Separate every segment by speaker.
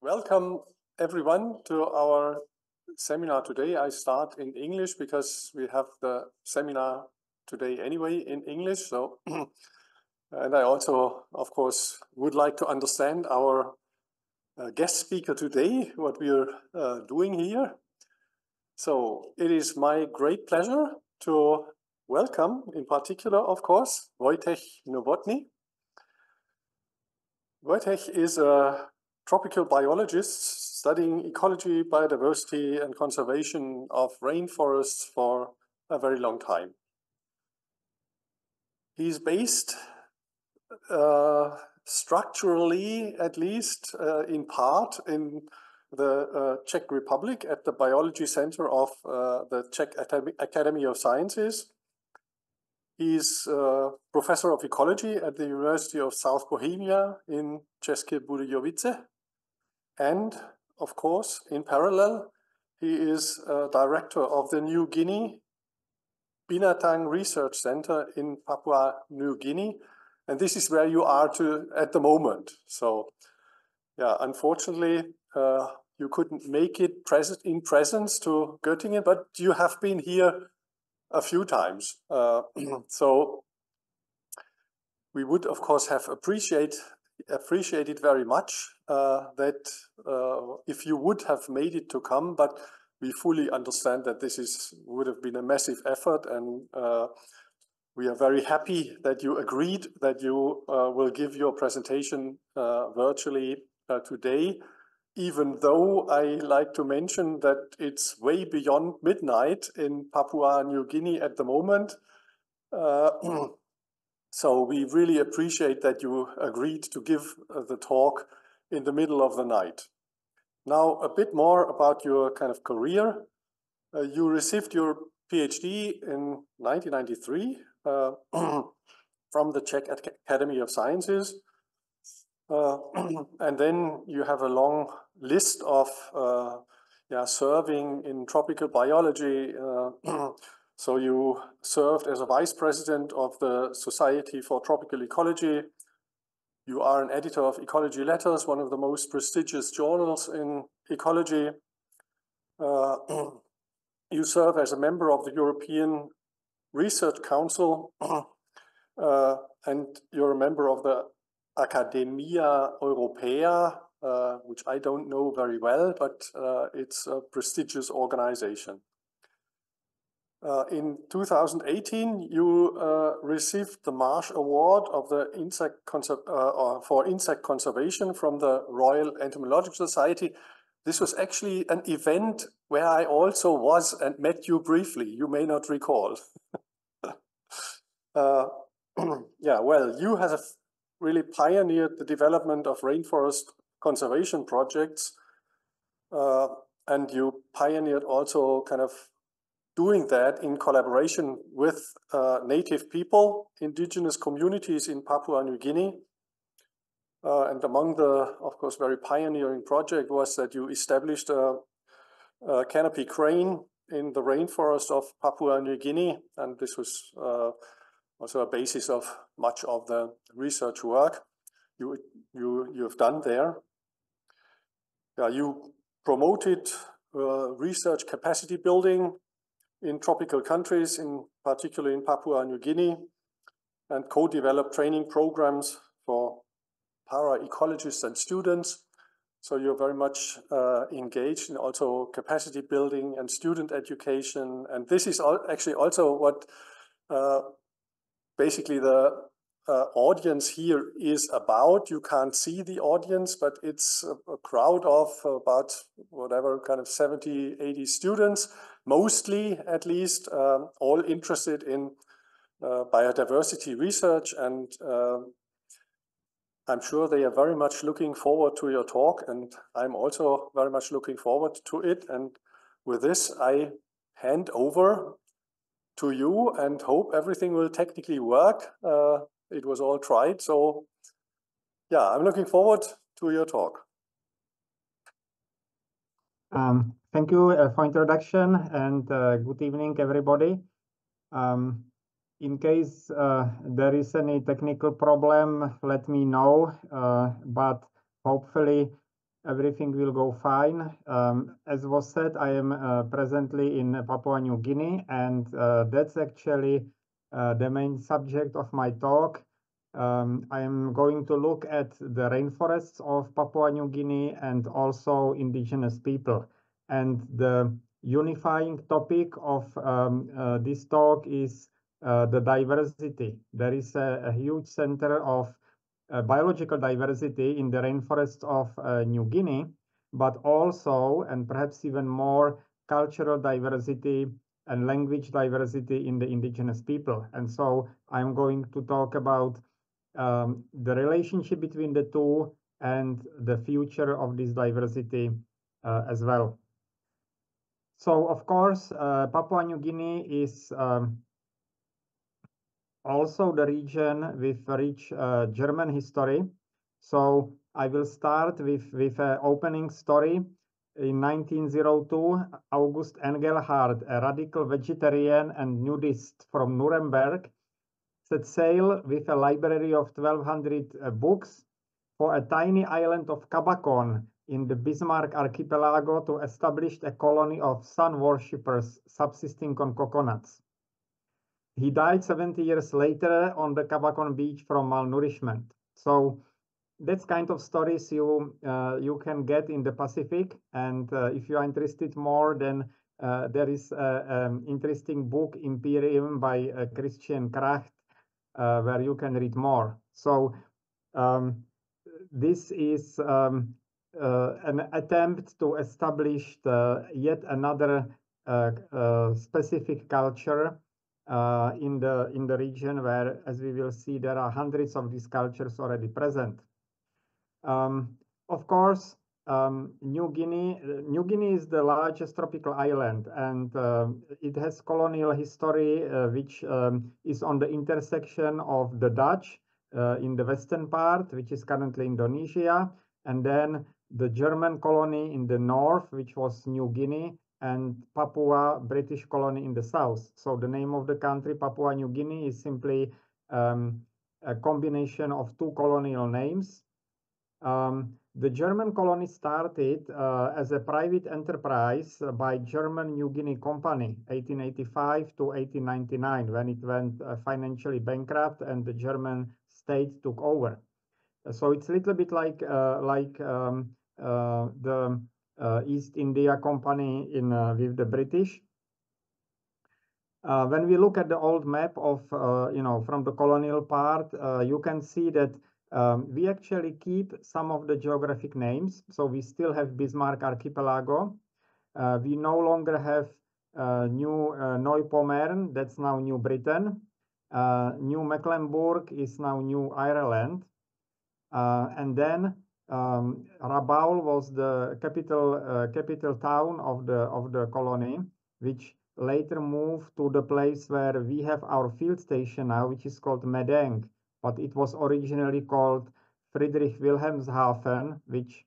Speaker 1: Welcome everyone to our seminar today. I start in English because we have the seminar today anyway in English. So, and I also, of course, would like to understand our guest speaker today, what we are doing here. So it is my great pleasure to welcome, in particular, of course, Vojtěch Novotný. Vojtěch is a tropical biologist studying ecology, biodiversity, and conservation of rainforests for a very long time. He's based structurally, at least in part, in the Czech Republic at the Biology Center of the Czech Academy of Sciences. He's professor of ecology at the University of South Bohemia in České Budějovice. And, of course, in parallel, he is director of the New Guinea Binatang Research Center in Papua New Guinea. And this is where you are at the moment. So, yeah, unfortunately, you couldn't make it in presence to Göttingen, but you have been here a few times. So we would, of course, have appreciated very much that if you would have made it to come, but we fully understand that this would have been a massive effort, and we are very happy that you agreed that you will give your presentation virtually today, even though I like to mention that it's way beyond midnight in Papua New Guinea at the moment. So we really appreciate that you agreed to give the talk in the middle of the night. Now, a bit more about your kind of career. You received your PhD in 1993 from the Czech Academy of Sciences. And then you have a long list of serving in tropical biology. So you served as a vice president of the Society for Tropical Ecology. You are an editor of Ecology Letters, one of the most prestigious journals in ecology. You serve as a member of the European Research Council, and you're a member of the Academia Europaea, which I don't know very well, but it's a prestigious organization. In 2018, you received the Marsh Award of the for insect conservation from the Royal Entomological Society. This was actually an event where I also was and met you briefly. You may not recall. Yeah, well, you have really pioneered the development of rainforest conservation projects, and you pioneered also kind of doing that in collaboration with native people, indigenous communities in Papua New Guinea. And among the, of course, very pioneering project was that you established a canopy crane in the rainforest of Papua New Guinea, and this was also a basis of much of the research work you've done there. You promoted research capacity building in tropical countries, particularly in Papua New Guinea, and co-developed training programs for para-ecologists and students. So you're very much engaged in also capacity building and student education. And this is actually also what basically the audience here is about. You can't see the audience, but it's a crowd of about whatever kind of 70, 80 students, mostly at least, all interested in biodiversity research. And I'm sure they are very much looking forward to your talk, and I'm also very much looking forward to it. And with this, I hand over to you and hope everything will technically work. It was all tried, so yeah, I'm looking forward to your talk.
Speaker 2: Thank you for introduction, and good evening, everybody. In case there is any technical problem, let me know, but hopefully everything will go fine. As was said, I am presently in Papua New Guinea, and that's actually the main subject of my talk. I am going to look at the rainforests of Papua New Guinea and also indigenous people. And the unifying topic of this talk is the diversity. There is a huge center of biological diversity in the rainforests of New Guinea, but also, and perhaps even more, cultural diversity and language diversity in the indigenous people. And so I'm going to talk about the relationship between the two and the future of this diversity as well. So, of course, Papua New Guinea is also the region with rich German history. So I will start with an opening story. In 1902, August Engelhardt, a radical vegetarian and nudist from Nuremberg, set sail with a library of 1,200 books for a tiny island of Cabacon in the Bismarck archipelago to establish a colony of sun worshippers subsisting on coconuts. He died 70 years later on the Cabacon beach from malnourishment. So that's kind of stories you can get in the Pacific. And if you are interested more, then there is an interesting book, Imperium, by Christian Kracht, where you can read more. So this is an attempt to establish yet another specific culture in the region where, as we will see, there are hundreds of these cultures already present. Of course, New Guinea is the largest tropical island, and it has colonial history, which is on the intersection of the Dutch in the western part, which is currently Indonesia, and then the German colony in the north, which was New Guinea, and Papua British colony in the south. So the name of the country, Papua New Guinea, is simply a combination of two colonial names. The German colony started as a private enterprise by German New Guinea Company, 1885 to 1899, when it went financially bankrupt and the German state took over. So it's a little bit like the East India Company with the British. When we look at the old map of, from the colonial part, you can see that we actually keep some of the geographic names. So we still have Bismarck Archipelago. We no longer have New Neupommern, that's now New Britain. New Mecklenburg is now New Ireland. And then Rabaul was the capital town of the colony, which later moved to the place where we have our field station now, which is called Medeng, but it was originally called Friedrich Wilhelmshaven, which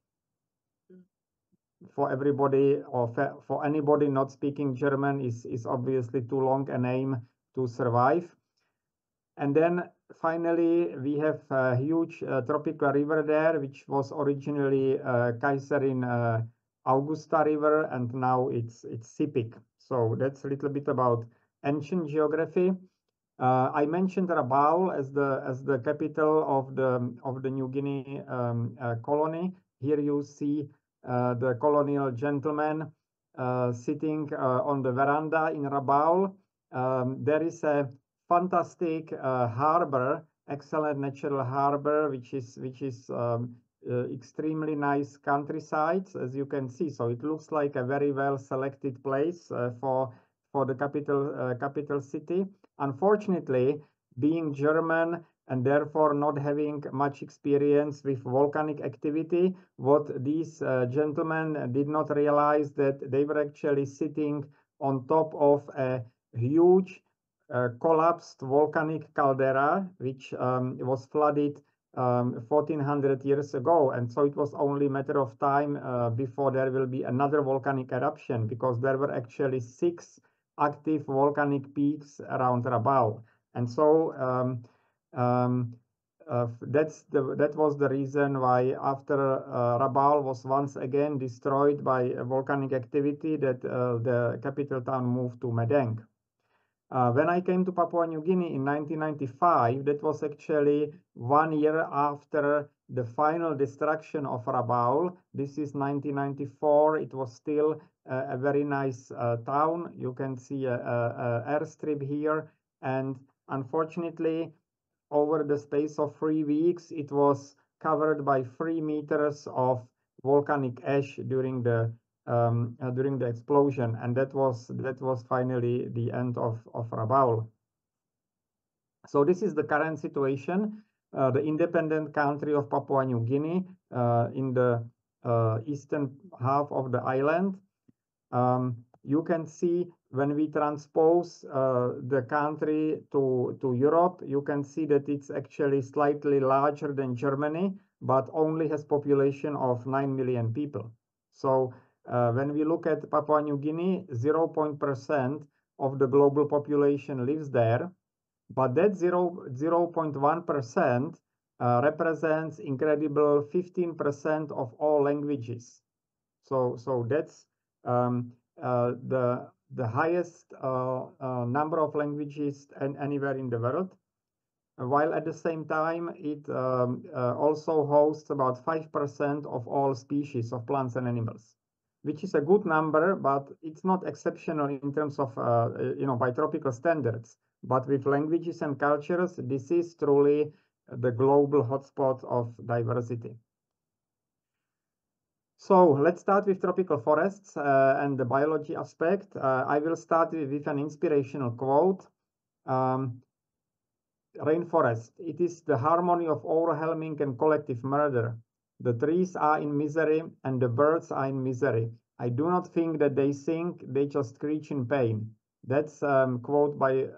Speaker 2: for everybody or for anybody not speaking German is obviously too long a name to survive. And then finally, we have a huge tropical river there, which was originally Kaiserin Augusta River, and now it's Sipik. So that's a little bit about ancient geography. I mentioned Rabaul as the capital of the New Guinea colony. Here you see the colonial gentleman sitting on the veranda in Rabaul. There is a fantastic harbor, excellent natural harbor, which is extremely nice countryside, as you can see. So it looks like a very well selected place for the capital city. Unfortunately, being German and therefore not having much experience with volcanic activity, what these gentlemen did not realize that they were actually sitting on top of a huge collapsed volcanic caldera, which was flooded 1400 years ago. And so it was only a matter of time before there will be another volcanic eruption, because there were actually 6 active volcanic peaks around Rabaul. And so that was the reason why after Rabaul was once again destroyed by volcanic activity, that the capital town moved to Medeng. When I came to Papua New Guinea in 1995, that was actually 1 year after the final destruction of Rabaul. This is 1994. It was still a very nice town. You can see a airstrip here. And unfortunately, over the space of 3 weeks, it was covered by 3 meters of volcanic ash during the explosion, and that was finally the end of Rabaul. So this is the current situation. The independent country of Papua New Guinea in the eastern half of the island. You can see when we transpose the country to Europe, you can see that it's actually slightly larger than Germany, but only has population of 9 million people. So when we look at Papua New Guinea, 0.1% of the global population lives there, but that 0.1% represents incredible 15% of all languages. So that's the highest number of languages anywhere in the world, while at the same time it also hosts about 5% of all species of plants and animals, which is a good number, but it's not exceptional in terms of by tropical standards. But with languages and cultures, this is truly the global hotspot of diversity. So let's start with tropical forests and the biology aspect. I will start with an inspirational quote. Rainforest, it is the harmony of overwhelming and collective murder. The trees are in misery and the birds are in misery. I do not think that they sing, they just screech in pain. That's a quote by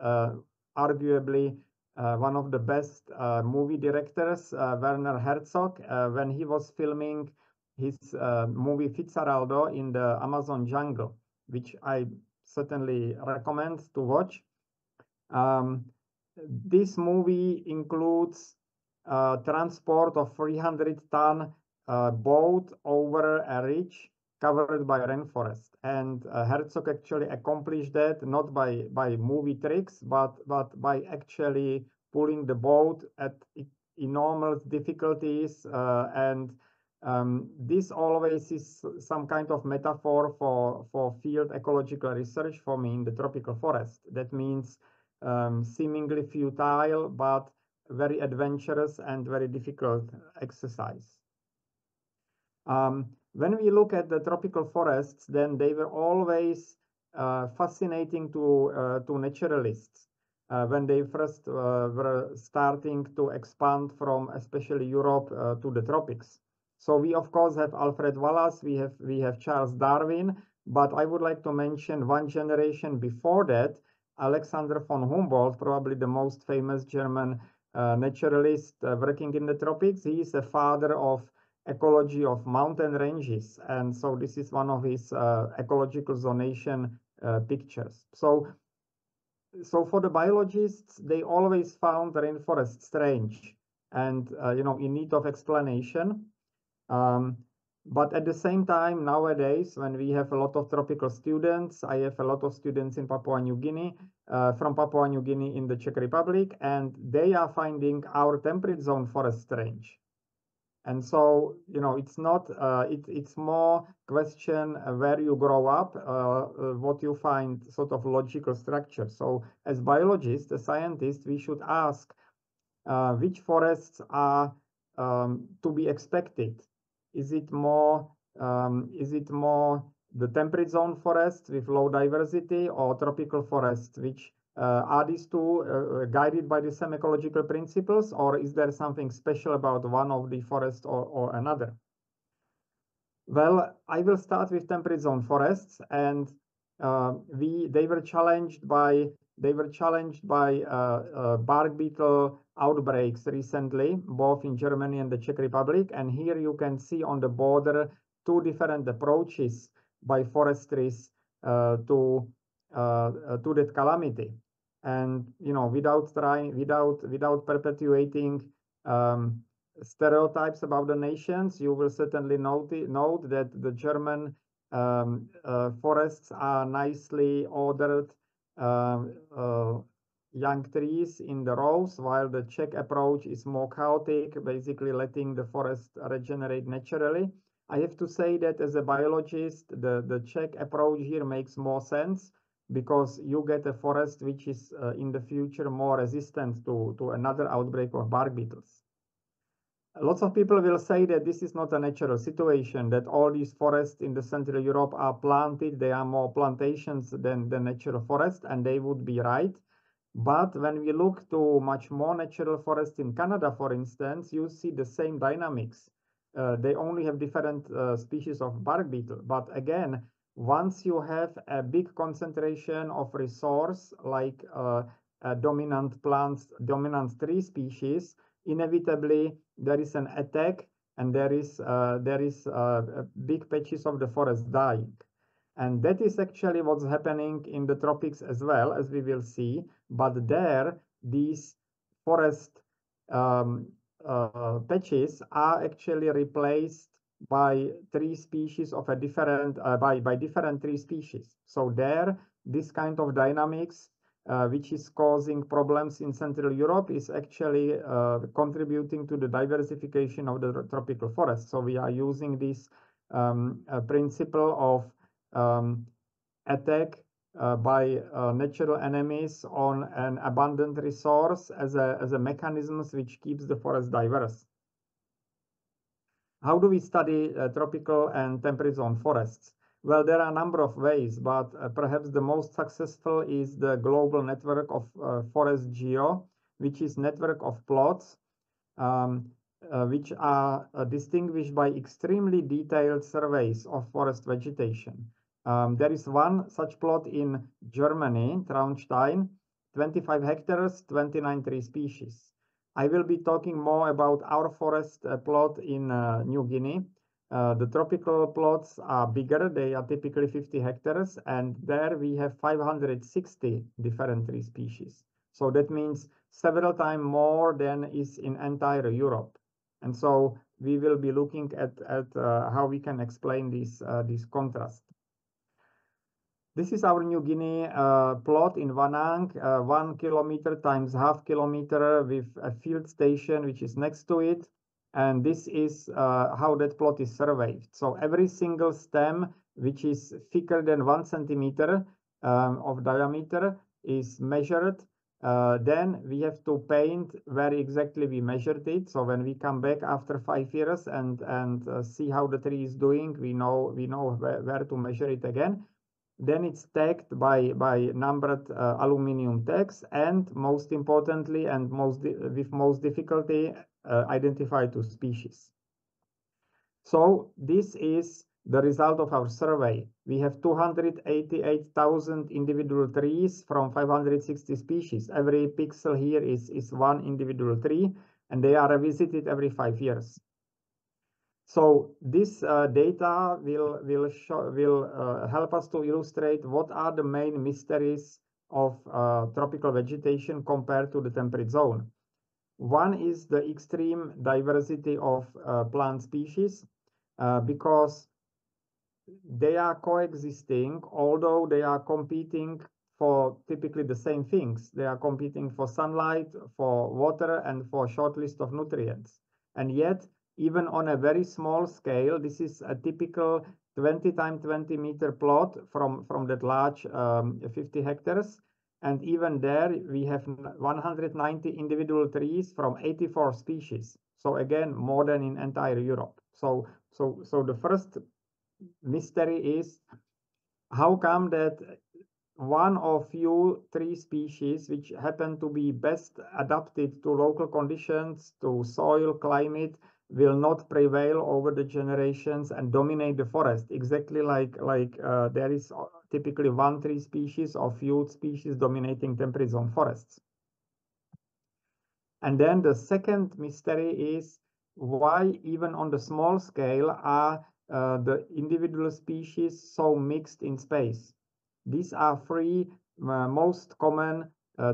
Speaker 2: arguably one of the best movie directors, Werner Herzog, when he was filming his movie Fitzcarraldo in the Amazon jungle, which I certainly recommend to watch. This movie includes transport of 300-ton boat over a ridge covered by rainforest. And Herzog actually accomplished that not by movie tricks, but by actually pulling the boat at enormous difficulties. This always is some kind of metaphor for field ecological research for me in the tropical forest. That means seemingly futile, but very adventurous and very difficult exercise. When we look at the tropical forests, then they were always fascinating to naturalists when they first were starting to expand from especially Europe to the tropics. So we of course have Alfred Wallace, we have Charles Darwin, but I would like to mention one generation before that, Alexander von Humboldt, probably the most famous German naturalist working in the tropics. He is a father of ecology of mountain ranges, and so this is one of his ecological zonation pictures. So for the biologists, they always found the rainforest strange and in need of explanation. But at the same time, nowadays, when we have a lot of tropical students, I have a lot of students in Papua New Guinea, from Papua New Guinea in the Czech Republic, and they are finding our temperate zone forest strange. And so, it's not, it's more question where you grow up, what you find sort of logical structure. So as biologists, as scientists, we should ask which forests are to be expected. Is it more the temperate zone forests with low diversity, or tropical forests, which are these two guided by the same ecological principles, or is there something special about one of the forests or another? Well, I will start with temperate zone forests, and they were challenged by bark beetle outbreaks recently, both in Germany and the Czech Republic. And here you can see on the border two different approaches by forestries to that calamity. And without perpetuating stereotypes about the nations, you will certainly note that the German forests are nicely ordered young trees in the rows, while the Czech approach is more chaotic, basically letting the forest regenerate naturally. I have to say that as a biologist, the Czech approach here makes more sense, because you get a forest which is in the future more resistant to another outbreak of bark beetles. Lots of people will say that this is not a natural situation, that all these forests in the Central Europe are planted, they are more plantations than the natural forest, and they would be right. But when we look to much more natural forests in Canada, for instance, you see the same dynamics. They only have different species of bark beetle. But again, once you have a big concentration of resource, like dominant tree species, inevitably there is an attack, and there is big patches of the forest dying. And that is actually what's happening in the tropics as well, as we will see. But there, these forest patches are actually replaced by tree species of a different by different tree species. So there, this kind of dynamics, which is causing problems in Central Europe, is actually contributing to the diversification of the tropical forest. So we are using this principle of attack by natural enemies on an abundant resource as a mechanism which keeps the forest diverse. How do we study tropical and temperate zone forests? Well, there are a number of ways, but perhaps the most successful is the global network of Forest Geo, which is network of plots which are distinguished by extremely detailed surveys of forest vegetation. There is one such plot in Germany, Traunstein, 25 hectares, 29 tree species. I will be talking more about our forest plot in New Guinea. The tropical plots are bigger, they are typically 50 hectares, and there we have 560 different tree species. So that means several times more than is in entire Europe. And so we will be looking at how we can explain this contrast. This is our New Guinea plot in Vanang, 1 kilometer times half kilometer with a field station which is next to it. And this is how that plot is surveyed. So every single stem which is thicker than 1 centimeter of diameter is measured. Then we have to paint where exactly we measured it. So when we come back after 5 years and see how the tree is doing, we know where to measure it again. Then it's tagged by numbered aluminium tags, and most importantly and with most difficulty identify 2 species. So this is the result of our survey. We have 288,000 individual trees from 560 species. Every pixel here is 1 individual tree, and they are revisited every 5 years. So this data will help us to illustrate what are the main mysteries of tropical vegetation compared to the temperate zone. One is the extreme diversity of plant species, because they are coexisting, although they are competing for typically the same things. They are competing for sunlight, for water, and for a short list of nutrients. And yet, even on a very small scale, this is a typical 20 times 20 meter plot from that large 50 hectares. And even there, we have 190 individual trees from 84 species. So again, more than in entire Europe. So the first mystery is, how come that one of few tree species which happen to be best adapted to local conditions, to soil, climate, will not prevail over the generations and dominate the forest, exactly like there is typically 1 tree species or few species dominating temperate zone forests. And then the second mystery is, why even on the small scale are the individual species so mixed in space? These are 3 most common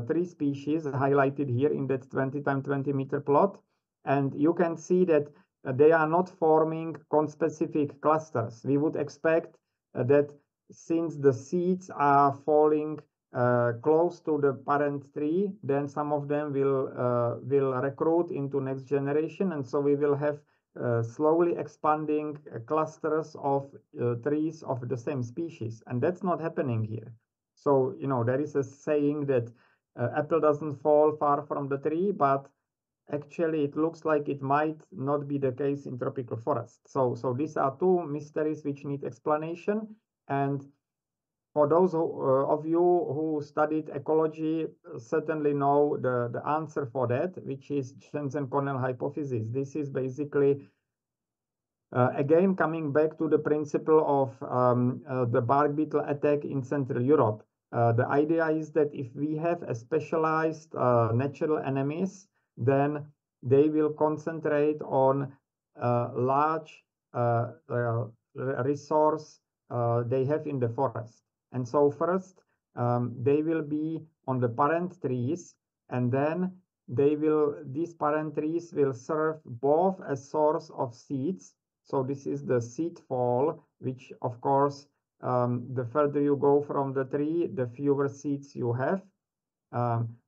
Speaker 2: tree species highlighted here in that 20 times 20 meter plot. And you can see that they are not forming conspecific clusters. We would expect that since the seeds are falling close to the parent tree, then some of them will recruit into next generation, and so we will have slowly expanding clusters of trees of the same species, and that's not happening here. So, you know, there is a saying that apple doesn't fall far from the tree, but actually it looks like it might not be the case in tropical forest. So these are two mysteries which need explanation. And for those of you who studied ecology, certainly know the answer for that, which is Jensen-Connell hypothesis. This is basically, again, coming back to the principle of the bark beetle attack in Central Europe. The idea is that if we have a specialized natural enemies, then they will concentrate on large resource they have in the forest. And so first, they will be on the parent trees, and then these parent trees will serve both as source of seeds. So this is the seed fall, which of course, the further you go from the tree, the fewer seeds you have.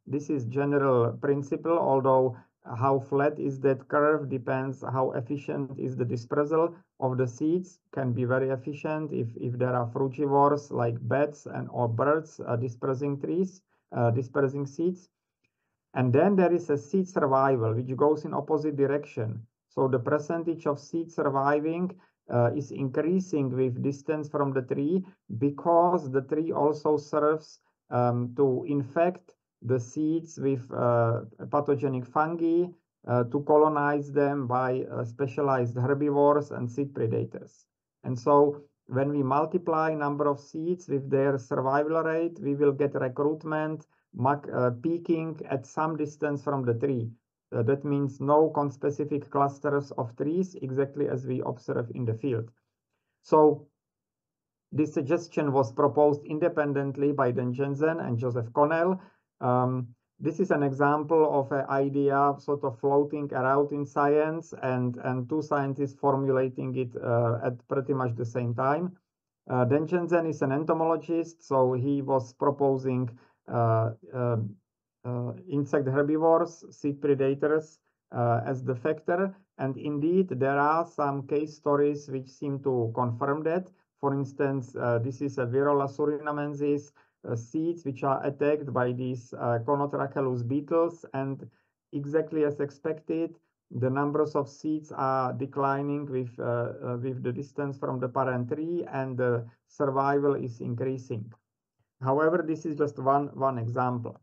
Speaker 2: This is general principle, although how flat is that curve depends how efficient is the dispersal of the seeds. Can be very efficient if there are frugivores like bats or birds dispersing seeds. And then there is a seed survival, which goes in opposite direction. So the percentage of seed surviving is increasing with distance from the tree, because the tree also serves to infect the seeds with pathogenic fungi, to colonize them by specialized herbivores and seed predators. And so when we multiply number of seeds with their survival rate, we will get recruitment peaking at some distance from the tree. That means no conspecific clusters of trees, exactly as we observe in the field. So this suggestion was proposed independently by Dan Jensen and Joseph Connell. This is an example of an idea sort of floating around in science, and two scientists formulating it at pretty much the same time. Dan Jensen is an entomologist, so he was proposing insect herbivores, seed predators as the factor. And indeed, there are some case stories which seem to confirm that. For instance, this is a Virola surinamensis seeds which are attacked by these Conotrachelus beetles, and exactly as expected, the numbers of seeds are declining with the distance from the parent tree, and the survival is increasing. However, this is just one example.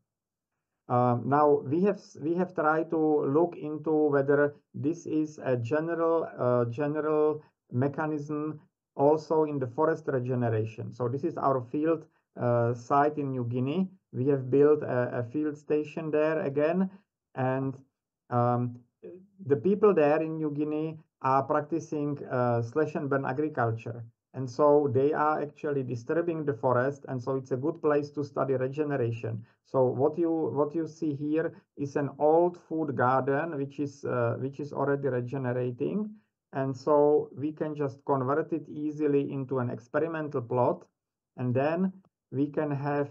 Speaker 2: Now we have tried to look into whether this is a general mechanism also in the forest regeneration. So this is our field site in New Guinea. We have built a field station there again, and the people there in New Guinea are practicing slash and burn agriculture. And so they are actually disturbing the forest, and so it's a good place to study regeneration. So what you see here is an old food garden which is already regenerating, and so we can just convert it easily into an experimental plot, and then we can have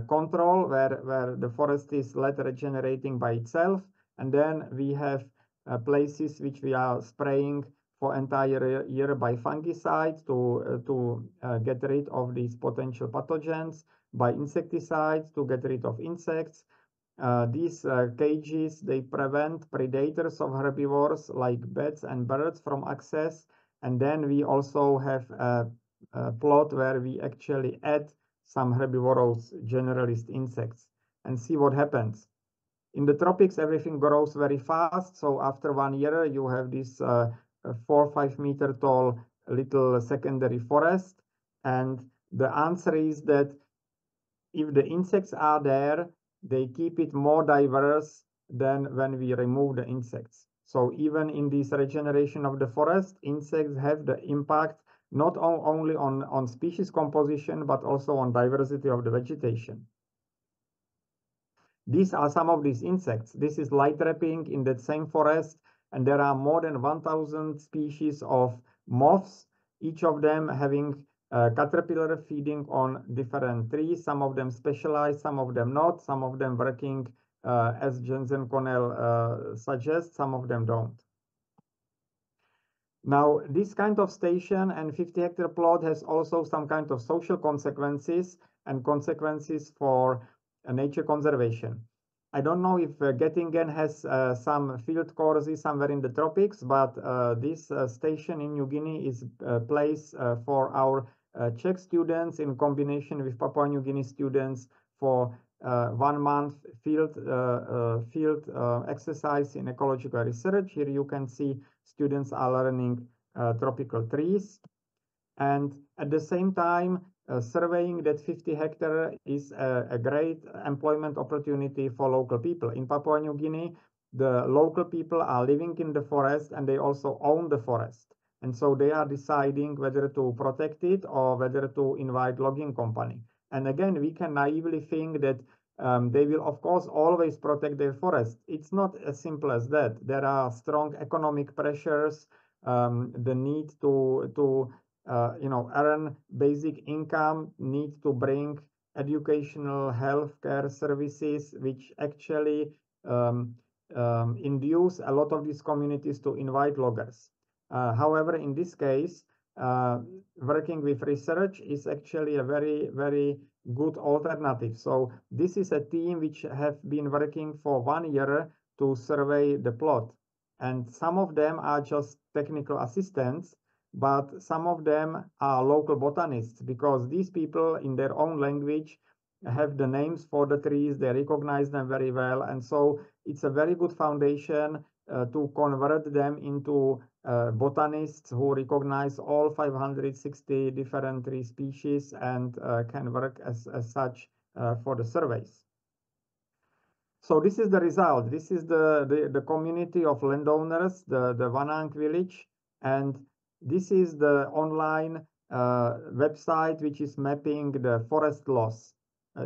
Speaker 2: control where the forest is let regenerating by itself, and then we have places which we are spraying for entire year by fungicides to get rid of these potential pathogens, by insecticides to get rid of insects. These cages, they prevent predators of herbivores like bats and birds from access. And then we also have a plot where we actually add some herbivorous generalist insects and see what happens. In the tropics, everything grows very fast. So after 1 year, you have this 4 or 5 meter tall little secondary forest. And the answer is that if the insects are there, they keep it more diverse than when we remove the insects. So even in this regeneration of the forest, insects have the impact not only on species composition, but also on diversity of the vegetation. These are some of these insects. This is light wrapping in that same forest, and there are more than 1,000 species of moths, each of them having caterpillar feeding on different trees, some of them specialized, some of them not, some of them working as Jensen Connell suggests, some of them don't. Now, this kind of station and 50-hectare plot has also some kind of social consequences and consequences for nature conservation. I don't know if Göttingen has some field courses somewhere in the tropics, but this station in New Guinea is a place for our Czech students in combination with Papua New Guinea students for 1 month field exercise in ecological research. Here you can see students are learning tropical trees, and at the same time surveying that 50 hectare is a great employment opportunity for local people. In Papua New Guinea, the local people are living in the forest and they also own the forest, and so they are deciding whether to protect it or whether to invite logging company. And again, we can naively think that they will, of course, always protect their forest. It's not as simple as that. There are strong economic pressures, the need to earn basic income, need to bring educational healthcare services, which actually induce a lot of these communities to invite loggers. However, in this case, working with research is actually a very, very good alternative. So this is a team which have been working for 1 year to survey the plot. And some of them are just technical assistants, but some of them are local botanists, because these people in their own language have the names for the trees, they recognize them very well. And so it's a very good foundation to convert them into botanists who recognize all 560 different tree species and can work as such for the surveys. So this is the result. This is the community of landowners, the Wanang village, and this is the online website which is mapping the forest loss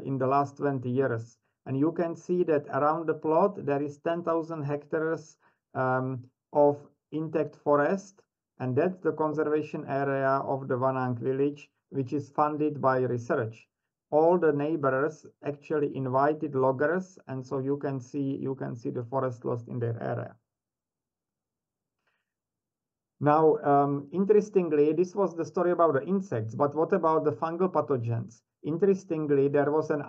Speaker 2: in the last 20 years. And you can see that around the plot there is 10,000 hectares of intact forest, and that's the conservation area of the Wanang village, which is funded by research. All the neighbors actually invited loggers, and so you can see the forest loss in their area. Now, interestingly, this was the story about the insects, but what about the fungal pathogens? Interestingly, there was an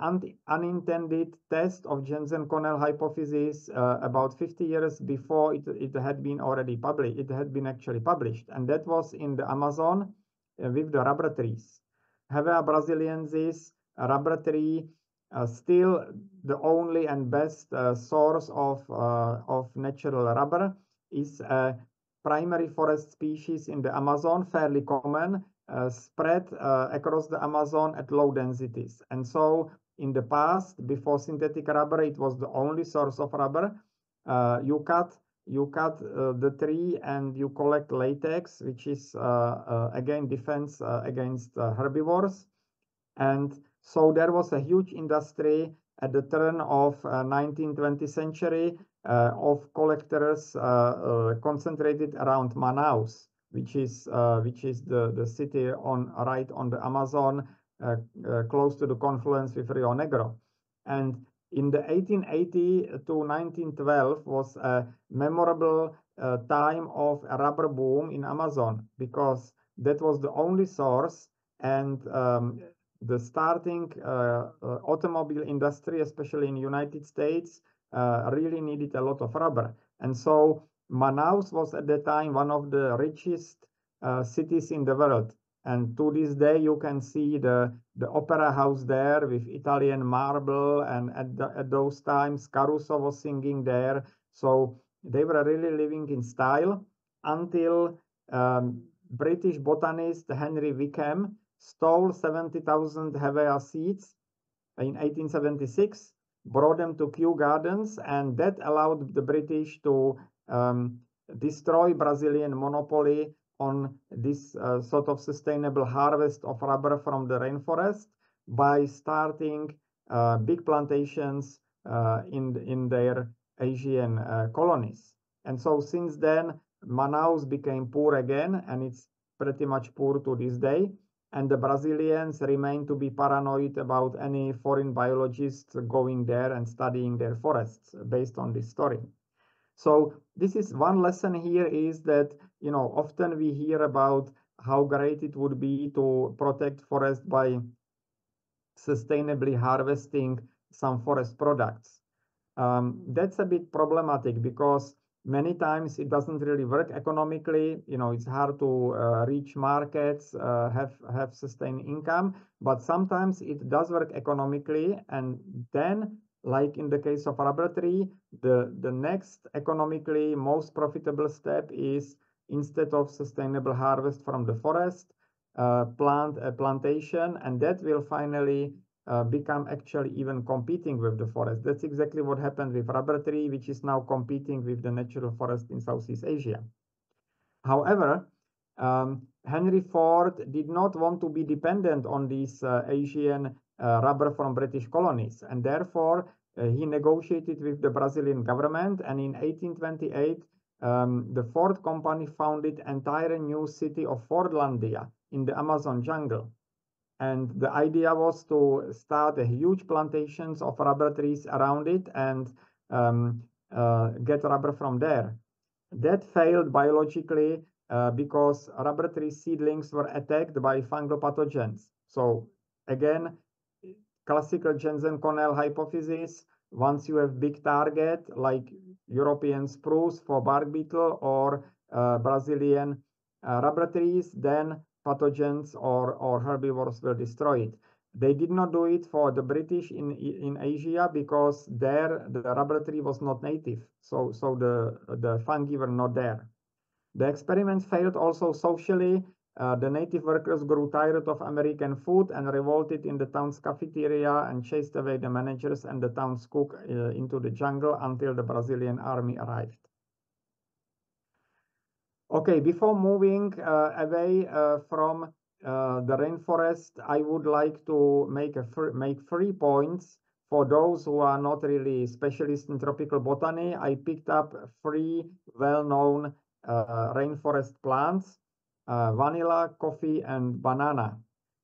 Speaker 2: unintended test of Jensen-Connell hypothesis about 50 years before it had been already published. It had been actually published, and that was in the Amazon with the rubber trees. Hevea brasiliensis, a rubber tree, still the only and best source of natural rubber, is a primary forest species in the Amazon, fairly common, spread across the Amazon at low densities. And so in the past, before synthetic rubber, it was the only source of rubber. You cut the tree and you collect latex, which is again defense against herbivores. And so there was a huge industry at the turn of 19th-20th century of collectors concentrated around Manaus, which is the city right on the Amazon, close to the confluence with Rio Negro. And in the 1880 to 1912 was a memorable time of a rubber boom in Amazon, because that was the only source, and the starting automobile industry, especially in the United States, really needed a lot of rubber. And so Manaus was at the time one of the richest cities in the world. And to this day, you can see the opera house there with Italian marble. And at those times, Caruso was singing there. So they were really living in style until British botanist Henry Wickham stole 70,000 Hevea seeds in 1876, brought them to Kew Gardens, and that allowed the British to destroy Brazilian monopoly on this sort of sustainable harvest of rubber from the rainforest by starting big plantations in their Asian colonies. And so since then, Manaus became poor again, and it's pretty much poor to this day. And the Brazilians remain to be paranoid about any foreign biologists going there and studying their forests based on this story. So this is one lesson here, is that, you know, often we hear about how great it would be to protect forest by sustainably harvesting some forest products. That's a bit problematic because many times it doesn't really work economically. You know, it's hard to reach markets, have sustained income, but sometimes it does work economically. And then, like in the case of rubber tree, the next economically most profitable step is, instead of sustainable harvest from the forest, plant a plantation, and that will finally become actually even competing with the forest. That's exactly what happened with rubber tree, which is now competing with the natural forest in Southeast Asia. However, Henry Ford did not want to be dependent on these Asian rubber from British colonies, and therefore he negotiated with the Brazilian government, and in 1828 the Ford company founded an entire new city of Fordlandia in the Amazon jungle. And the idea was to start a huge plantations of rubber trees around it and get rubber from there. That failed biologically because rubber tree seedlings were attacked by fungal pathogens. So again, classical Jensen-Connell hypothesis: once you have big target like European spruce for bark beetle or Brazilian rubber trees, then pathogens or herbivores will destroy it. They did not do it for the British in Asia because there the rubber tree was not native, so the fungi were not there. The experiment failed also socially. The native workers grew tired of American food and revolted in the town's cafeteria and chased away the managers and the town's cook into the jungle until the Brazilian army arrived. Okay, before moving away from the rainforest, I would like to make 3 points for those who are not really specialists in tropical botany. I picked up 3 well-known rainforest plants: vanilla, coffee, and banana.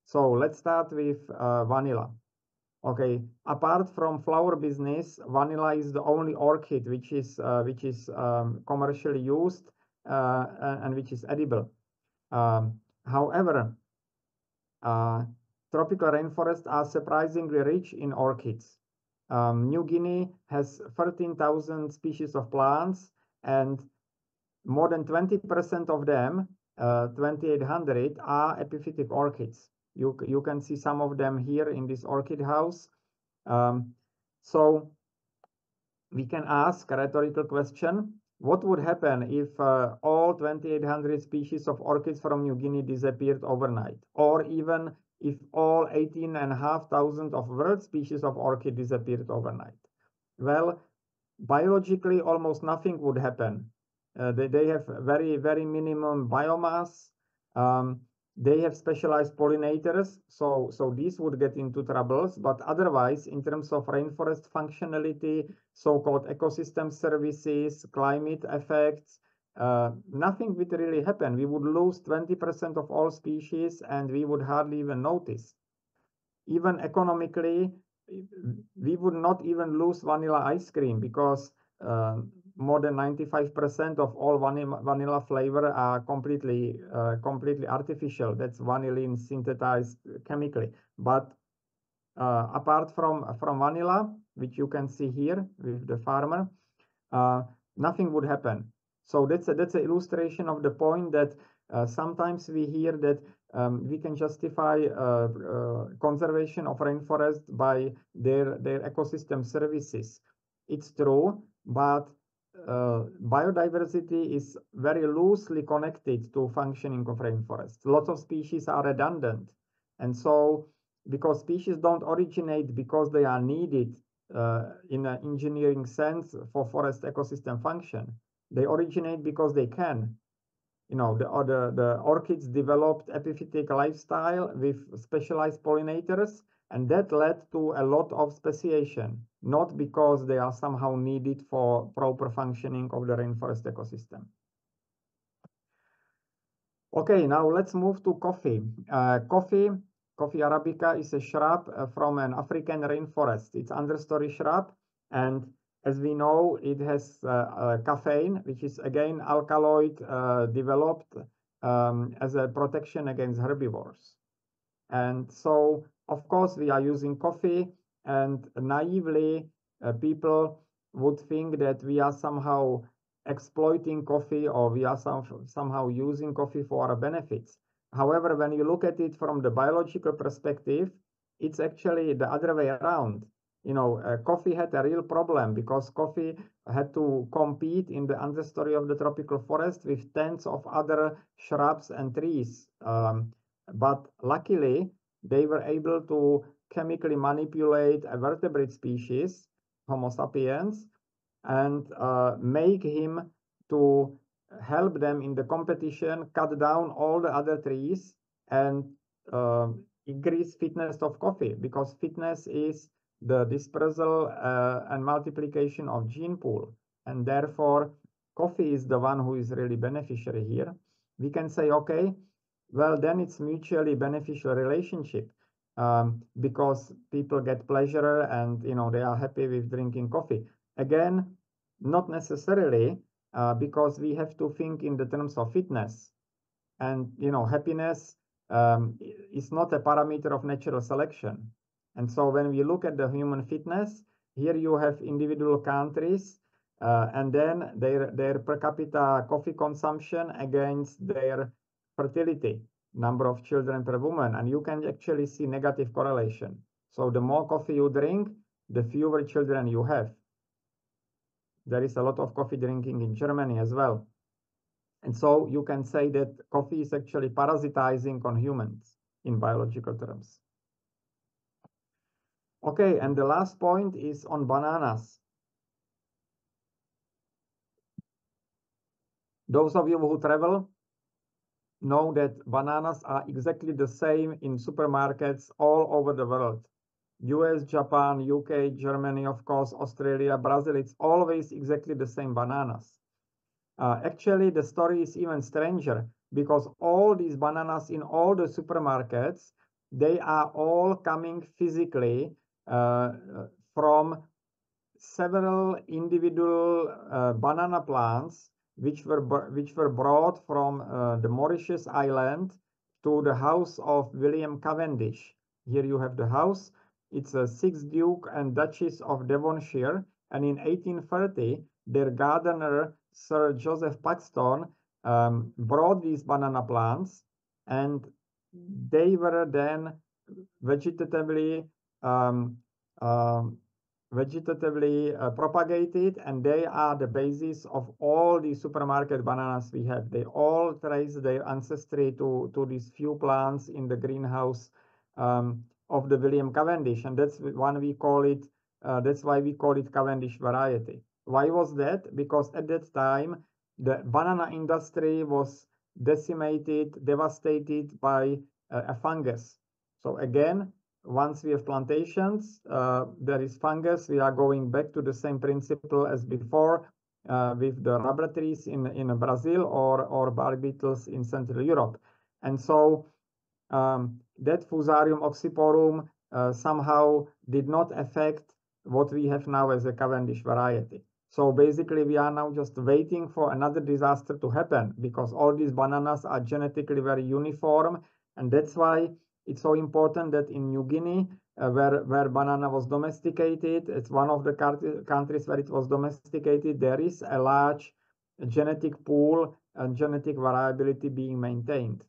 Speaker 2: So let's start with vanilla. Okay, apart from flower business, vanilla is the only orchid which is commercially used and which is edible. However, tropical rainforests are surprisingly rich in orchids. New Guinea has 13,000 species of plants, and more than 20% of them, 2,800, are epiphytic orchids. You can see some of them here in this orchid house. So we can ask a rhetorical question: what would happen if all 2,800 species of orchids from New Guinea disappeared overnight? Or even if all 18,500 of world species of orchid disappeared overnight? Well, biologically, almost nothing would happen. They have very, very minimum biomass. They have specialized pollinators, so these would get into troubles. But otherwise, in terms of rainforest functionality, so-called ecosystem services, climate effects, nothing would really happen. We would lose 20% of all species, and we would hardly even notice. Even economically, we would not even lose vanilla ice cream because more than 95% of all vanilla flavor are completely artificial. That's vanillin synthesized chemically. But apart from vanilla, which you can see here with the farmer, nothing would happen. So that's an illustration of the point that sometimes we hear that we can justify conservation of rainforest by their ecosystem services. It's true, but biodiversity is very loosely connected to functioning of rainforests. Lots of species are redundant, and so because species don't originate because they are needed in an engineering sense for forest ecosystem function, they originate because they can. You know, the orchids developed epiphytic lifestyle with specialized pollinators, And that led to a lot of speciation, not because they are somehow needed for proper functioning of the rainforest ecosystem. Okay, now let's move to coffee. Coffee arabica is a shrub from an African rainforest. It's understory shrub, and as we know, it has caffeine, which is again alkaloid developed as a protection against herbivores. And so, of course, we are using coffee, and naively, people would think that we are somehow exploiting coffee, or we are somehow using coffee for our benefits. However, when you look at it from the biological perspective, it's actually the other way around. You know, coffee had a real problem because coffee had to compete in the understory of the tropical forest with tens of other shrubs and trees. But luckily, they were able to chemically manipulate a vertebrate species, Homo sapiens, and make him to help them in the competition, cut down all the other trees, and increase fitness of coffee, because fitness is the dispersal and multiplication of gene pool. And therefore, coffee is the one who is really beneficiary here. We can say, okay, well, then it's mutually beneficial relationship because people get pleasure and, you know, they are happy with drinking coffee. Again, not necessarily because we have to think in the terms of fitness. And, you know, happiness is not a parameter of natural selection. And so when we look at the human fitness, here you have individual countries and then their per capita coffee consumption against their fertility, number of children per woman, and you can actually see negative correlation. So the more coffee you drink, the fewer children you have. There is a lot of coffee drinking in Germany as well. And so you can say that coffee is actually parasitizing on humans in biological terms. Okay, and the last point is on bananas. Those of you who travel know that bananas are exactly the same in supermarkets all over the world. US, Japan, UK, Germany, of course, Australia, Brazil, it's always exactly the same bananas. Actually, the story is even stranger because all these bananas in all the supermarkets, they are all coming physically from several individual banana plants which were brought from the Mauritius Island to the house of William Cavendish. Here you have the house. It's a 6th Duke and Duchess of Devonshire, and in 1830, their gardener, Sir Joseph Paxton, brought these banana plants, and they were then vegetatively propagated, and they are the basis of all the supermarket bananas we have. They all trace their ancestry to these few plants in the greenhouse of the William Cavendish, and that's one we call it. That's why we call it Cavendish variety. Why was that? Because at that time the banana industry was devastated by a fungus. So again, once we have plantations, there is fungus. We are going back to the same principle as before with the rubber trees in Brazil or bark beetles in Central Europe. And so that Fusarium oxyporum somehow did not affect what we have now as a Cavendish variety. So basically, we are now just waiting for another disaster to happen because all these bananas are genetically very uniform, and that's why it's so important that in New Guinea, where banana was domesticated, it's one of the countries where it was domesticated, there is a large genetic pool and genetic variability being maintained.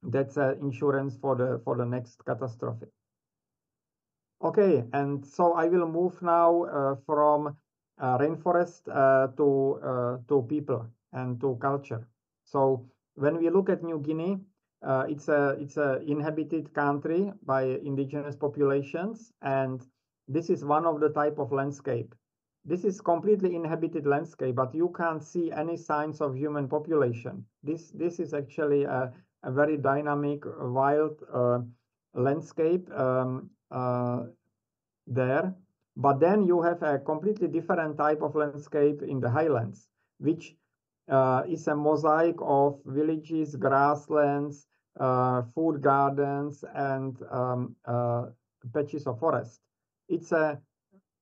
Speaker 2: That's insurance for the next catastrophe. Okay, and so I will move now from rainforest to people and to culture. So when we look at New Guinea, it's a inhabited country by indigenous populations, and this is one of the type of landscape. This is completely inhabited landscape, but you can't see any signs of human population. This is actually a very dynamic, wild landscape there. But then you have a completely different type of landscape in the highlands, which is a mosaic of villages, grasslands, food gardens, and patches of forest. It's a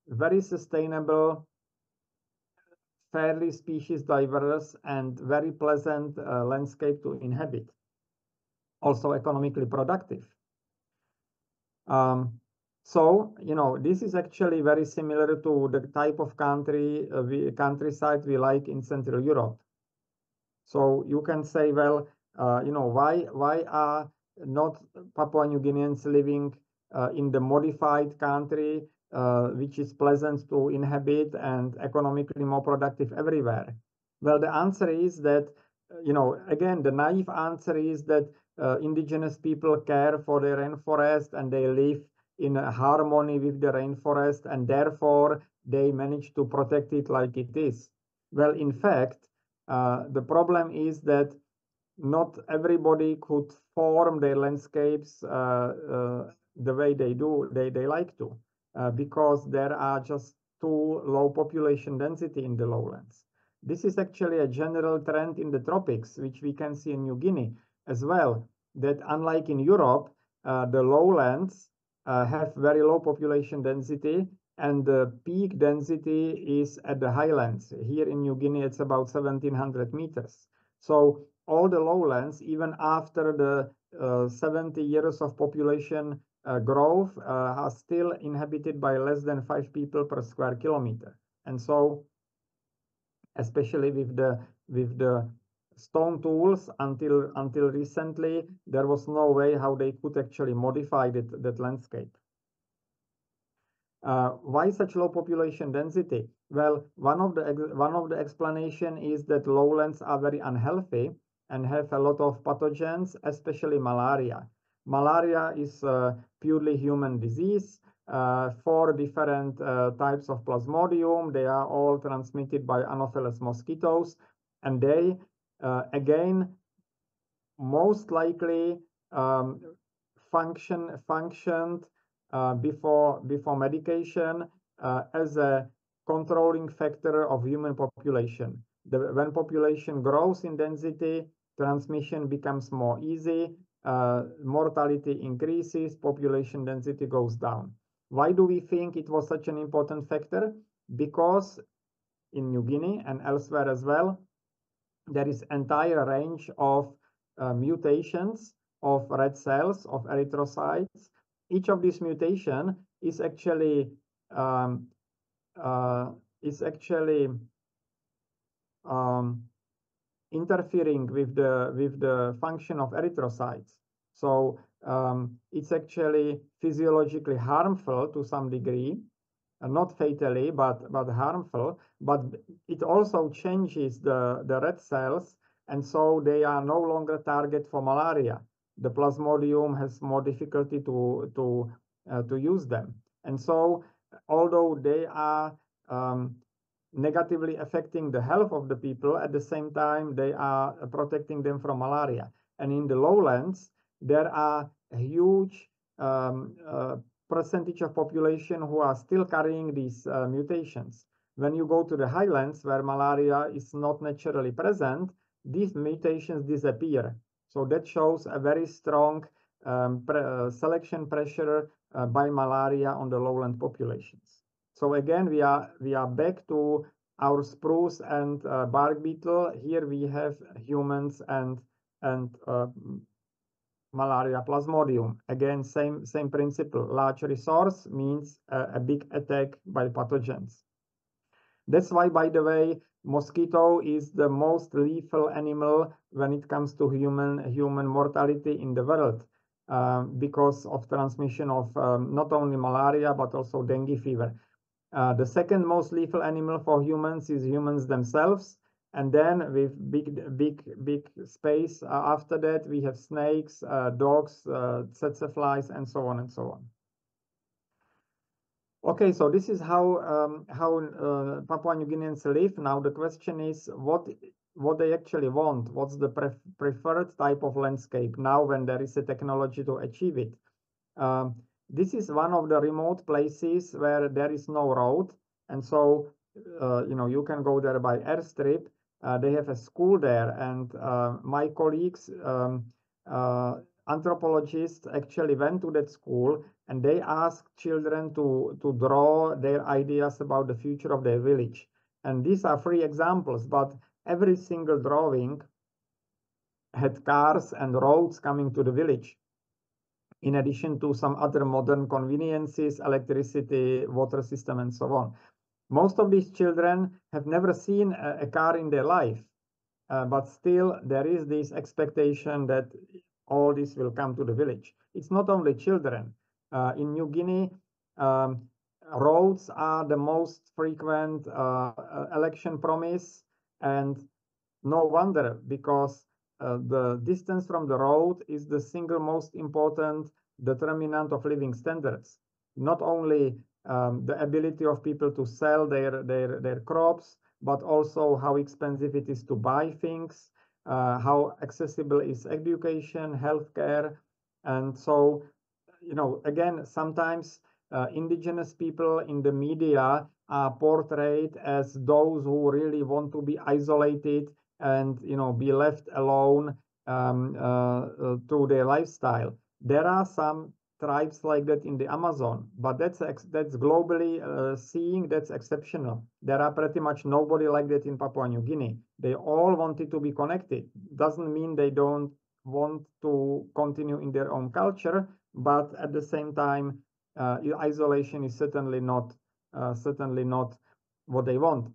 Speaker 2: very sustainable, fairly species diverse, and very pleasant landscape to inhabit. Also economically productive. So, you know, this is actually very similar to the type of countryside we like in Central Europe. So you can say, well, you know, why are not Papua New Guineans living in the modified country, which is pleasant to inhabit and economically more productive everywhere? Well, the answer is that, you know, again, the naive answer is that indigenous people care for the rainforest and they live in harmony with the rainforest, and therefore they manage to protect it like it is. Well, in fact, the problem is that not everybody could form their landscapes the way they like to, because there are just too low population density in the lowlands. This is actually a general trend in the tropics, which we can see in New Guinea as well, that unlike in Europe, the lowlands have very low population density, and the peak density is at the highlands. Here in New Guinea, it's about 1,700 meters. So all the lowlands, even after the 70 years of population growth, are still inhabited by less than 5 people per square kilometer. And so, especially with the stone tools, until recently, there was no way how they could actually modify that landscape. Why such low population density? Well, one of the explanation is that lowlands are very unhealthy and have a lot of pathogens, especially malaria. Malaria is a purely human disease. 4 different types of Plasmodium. They are all transmitted by Anopheles mosquitoes, and they again most likely functioned before medication as a controlling factor of human population. When population grows in density, transmission becomes more easy, mortality increases, population density goes down. Why do we think it was such an important factor? Because in New Guinea and elsewhere as well, there is entire range of mutations of red cells, of erythrocytes. Each of these mutation is actually interfering with the function of erythrocytes. So it's actually physiologically harmful to some degree, not fatally, but harmful. But it also changes the red cells, and so they are no longer target for malaria. The Plasmodium has more difficulty to use them, and so although they are negatively affecting the health of the people, at the same time they are protecting them from malaria. And in the lowlands, there are a huge percentage of population who are still carrying these mutations. When you go to the highlands, where malaria is not naturally present, these mutations disappear. So that shows a very strong selection pressure by malaria on the lowland populations. So again, we are back to our spruce and bark beetle. Here we have humans and malaria Plasmodium. Again, same principle. Large resource means a big attack by pathogens. That's why, by the way, mosquito is the most lethal animal when it comes to human mortality in the world, because of transmission of not only malaria but also dengue fever. The second most lethal animal for humans is humans themselves, and then with big space after that we have snakes, dogs, tsetse flies, and so on and so on. Okay, so this is how Papua New Guineans live. Now the question is what they actually want. What's the preferred type of landscape now when there is a technology to achieve it? This is one of the remote places where there is no road, and so you can go there by airstrip. They have a school there, and my colleagues, anthropologists, actually went to that school, and they asked children to draw their ideas about the future of their village. And these are 3 examples, but every single drawing had cars and roads coming to the village, in addition to some other modern conveniences, electricity, water system, and so on. Most of these children have never seen a car in their life, but still there is this expectation that all this will come to the village. It's not only children. In New Guinea, roads are the most frequent election promise, and no wonder, because the distance from the road is the single most important determinant of living standards. Not only the ability of people to sell their crops, but also how expensive it is to buy things, how accessible is education, healthcare. And so, again, sometimes indigenous people in the media are portrayed as those who really want to be isolated and be left alone to their lifestyle. There are some tribes like that in the Amazon, but that's globally seeing, that's exceptional. There are pretty much nobody like that in Papua New Guinea. They all wanted to be connected. Doesn't mean they don't want to continue in their own culture, but at the same time, isolation is certainly not what they want.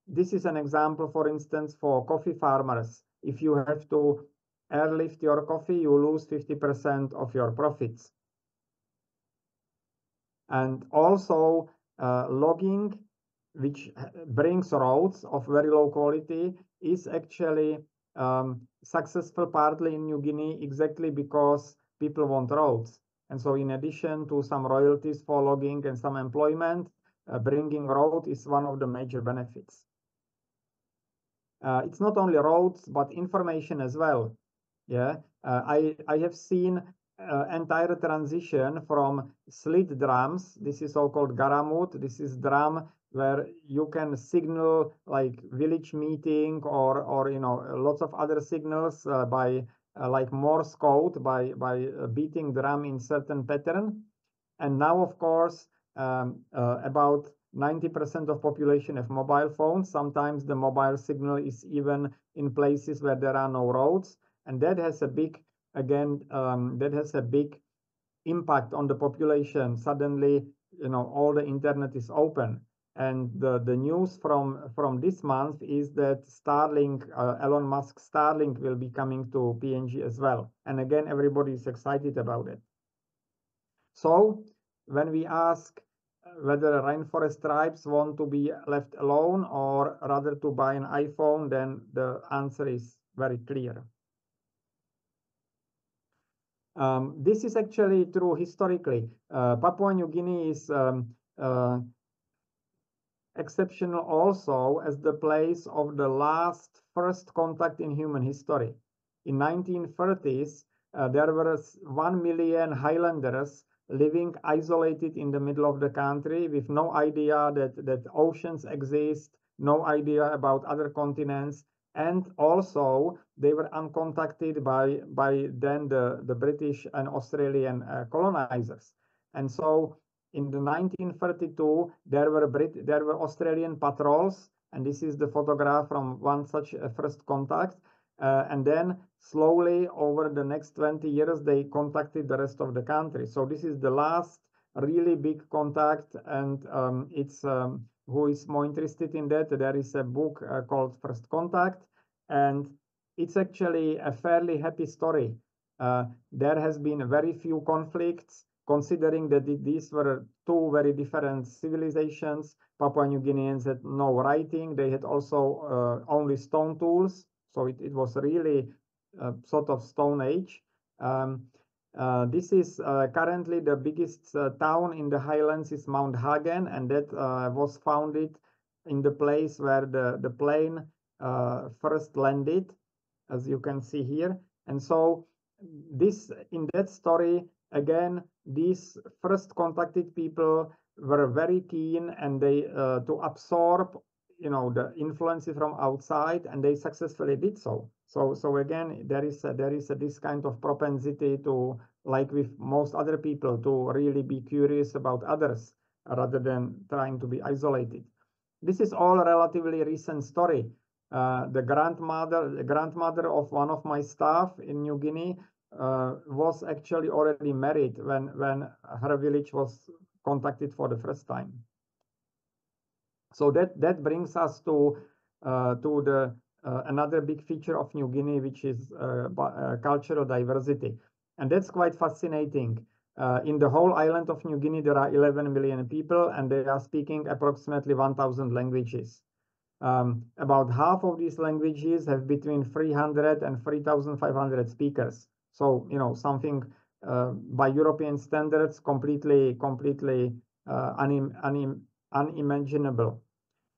Speaker 2: This is an example, for instance, for coffee farmers. If you have to airlift your coffee, you lose 50% of your profits. And also logging, which brings roads of very low quality, is actually successful partly in New Guinea exactly because people want roads. And so in addition to some royalties for logging and some employment, bringing road is one of the major benefits. It's not only roads, but information as well. Yeah, I have seen entire transition from slit drums. This is so-called garamut. This is drum where you can signal like village meeting or lots of other signals by like Morse code by beating drum in certain pattern. And now, of course, about 90% of population have mobile phones. Sometimes the mobile signal is even in places where there are no roads. And that has a big, that has a big impact on the population. Suddenly, all the internet is open. And the news from this month is that Starlink, Elon Musk Starlink will be coming to PNG as well. And again, everybody is excited about it. So when we ask whether rainforest tribes want to be left alone or rather to buy an iPhone, then the answer is very clear. This is actually true historically. Papua New Guinea is exceptional also as the place of the first contact in human history. In 1930s, there were 1 million Highlanders living isolated in the middle of the country with no idea that oceans exist, no idea about other continents, and also they were uncontacted by then the British and Australian colonizers. And so in the 1932, there were Australian patrols, and this is the photograph from one such first contact. And then slowly over the next 20 years, they contacted the rest of the country. So this is the last really big contact, and it's who is more interested in that, there is a book called First Contact, and it's actually a fairly happy story. There has been very few conflicts, considering that these were 2 very different civilizations. Papua New Guineans had no writing. They had also only stone tools. So it was really sort of Stone Age. This is currently the biggest town in the highlands is Mount Hagen, and that was founded in the place where the plane first landed, as you can see here. And so in that story, again, these first contacted people were very keen and they to absorb, you know, the influences from outside, and they successfully did so. So again, there is this kind of propensity to, like with most other people, to really be curious about others rather than trying to be isolated. This is all a relatively recent story. The grandmother of one of my staff in New Guinea was actually already married when her village was contacted for the first time. So that brings us to the another big feature of New Guinea, which is cultural diversity, and that's quite fascinating. In the whole island of New Guinea, there are 11 million people, and they are speaking approximately 1,000 languages. About half of these languages have between 300 and 3,500 speakers. So, you know, something by European standards completely unimaginable.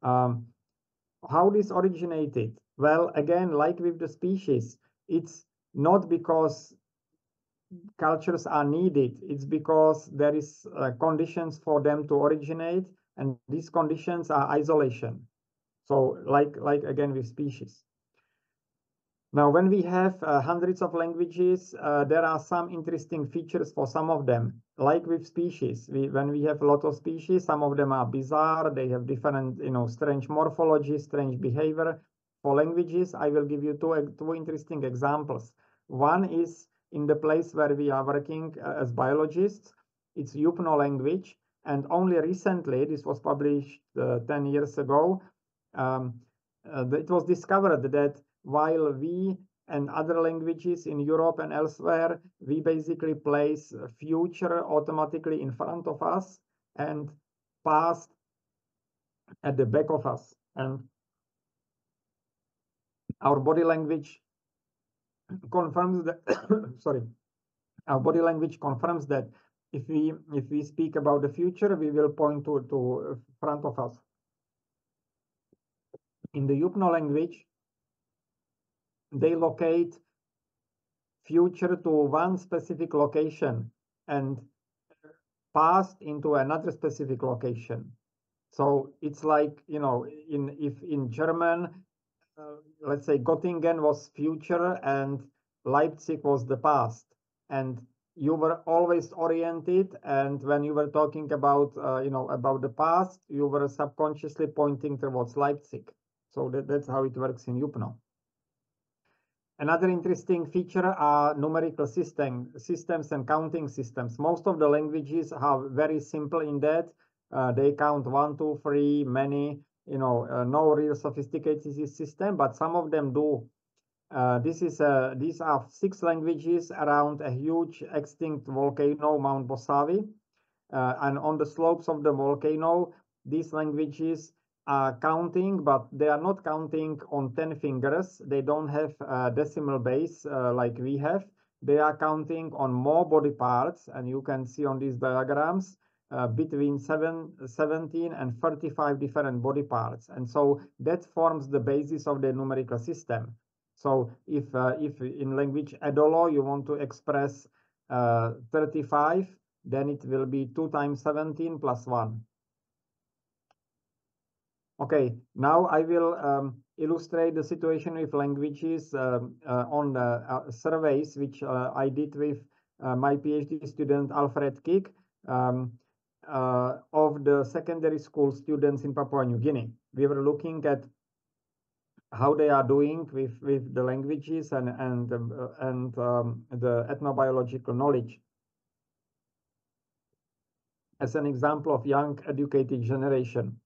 Speaker 2: How this originated? Well, again, like with the species, it's not because cultures are needed, it's because there is conditions for them to originate, and these conditions are isolation. So like again with species. Now, when we have hundreds of languages, there are some interesting features for some of them. Like with species, when we have a lot of species, some of them are bizarre. They have different, you know, strange morphology, strange behavior. For languages, I will give you two interesting examples. One is in the place where we are working as biologists. It's Yupno language, and only recently, this was published 10 years ago, it was discovered that while we and other languages in Europe and elsewhere, we basically place future automatically in front of us and past at the back of us. And our body language confirms that, sorry, our body language confirms that if we speak about the future, we will point to front of us. In the Yupno language, they locate future to one specific location and past into another specific location. So it's like, you know, if in German, let's say Göttingen was future and Leipzig was the past, and you were always oriented, and when you were talking about you know, about the past, you were subconsciously pointing towards Leipzig. So that's how it works in Yupno. Another interesting feature are numerical systems and counting systems. Most of the languages are very simple in that. They count 1, 2, 3, many, you know, no real sophisticated system, but some of them do. These are 6 languages around a huge extinct volcano, Mount Bosavi. And on the slopes of the volcano, these languages are counting, but they are not counting on 10 fingers. They don't have a decimal base like we have. They are counting on more body parts, and you can see on these diagrams between 17 and 35 different body parts. And so that forms the basis of the numerical system. So if in language Edolo you want to express 35, then it will be 2 times 17 plus 1. Okay, now I will illustrate the situation with languages on the surveys, which I did with my PhD student Alfred Kik of the secondary school students in Papua New Guinea. We were looking at how they are doing with the languages and the ethnobiological knowledge. As an example of young educated generation.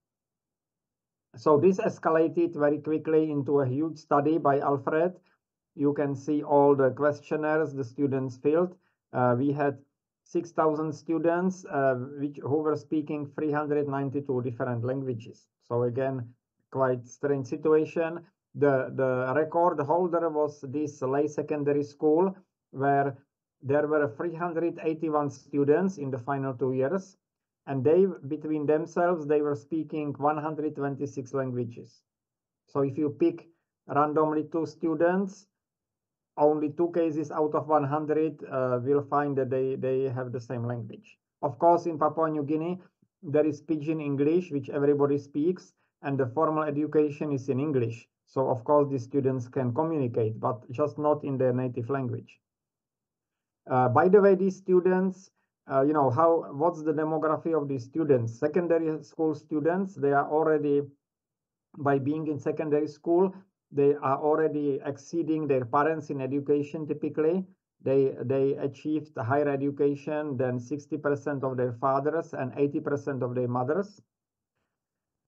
Speaker 2: So this escalated very quickly into a huge study by Alfred. You can see all the questionnaires the students filled. We had 6,000 students who were speaking 392 different languages. So again, quite strange situation. The record holder was this lay secondary school where there were 381 students in the final 2 years. And they, between themselves, they were speaking 126 languages. So if you pick randomly 2 students, only 2 cases out of 100 will find that they have the same language. Of course, in Papua New Guinea, there is Pidgin English, which everybody speaks, and the formal education is in English. So, of course, the students can communicate, but just not in their native language. By the way, these students, what's the demography of these students? Secondary school students, they are already, by being in secondary school, they are already exceeding their parents in education typically. They achieved higher education than 60% of their fathers and 80% of their mothers.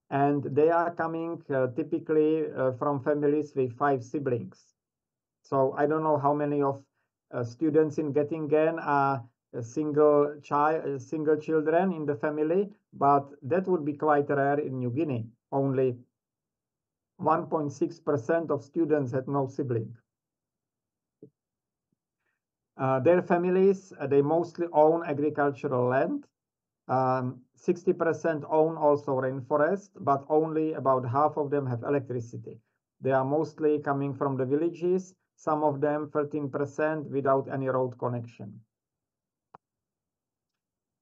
Speaker 2: And they are coming typically from families with 5 siblings. So I don't know how many of students in Göttingen are single children in the family, but that would be quite rare in New Guinea. Only 1.6% of students had no sibling. Their families, they mostly own agricultural land. 60% own also rainforest, but only about half of them have electricity. They are mostly coming from the villages, some of them 13% without any road connection.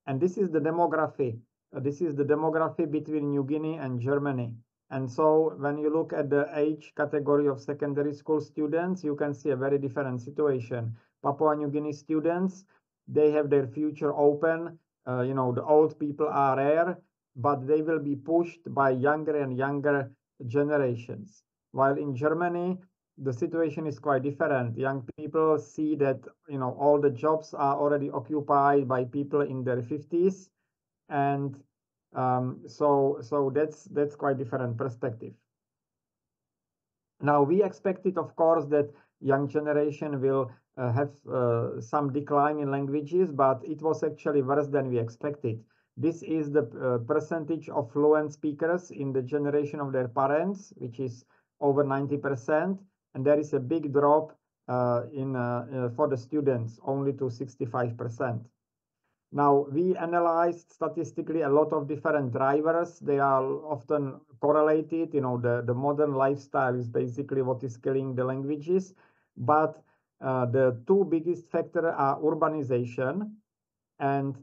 Speaker 2: And this is the demography. This is the demography between New Guinea and Germany. And so when you look at the age category of secondary school students, you can see a very different situation. Papua New Guinea students, they have their future open. The old people are rare, but they will be pushed by younger and younger generations. While in Germany, the situation is quite different. Young people see that, all the jobs are already occupied by people in their 50s. And so that's quite different perspective. Now, we expected, of course, that young generation will have some decline in languages, but it was actually worse than we expected. This is the percentage of fluent speakers in the generation of their parents, which is over 90%, and there is a big drop for the students, only to 65%. Now, we analyzed statistically a lot of different drivers. They are often correlated. The modern lifestyle is basically what is killing the languages. But the 2 biggest factors are urbanization and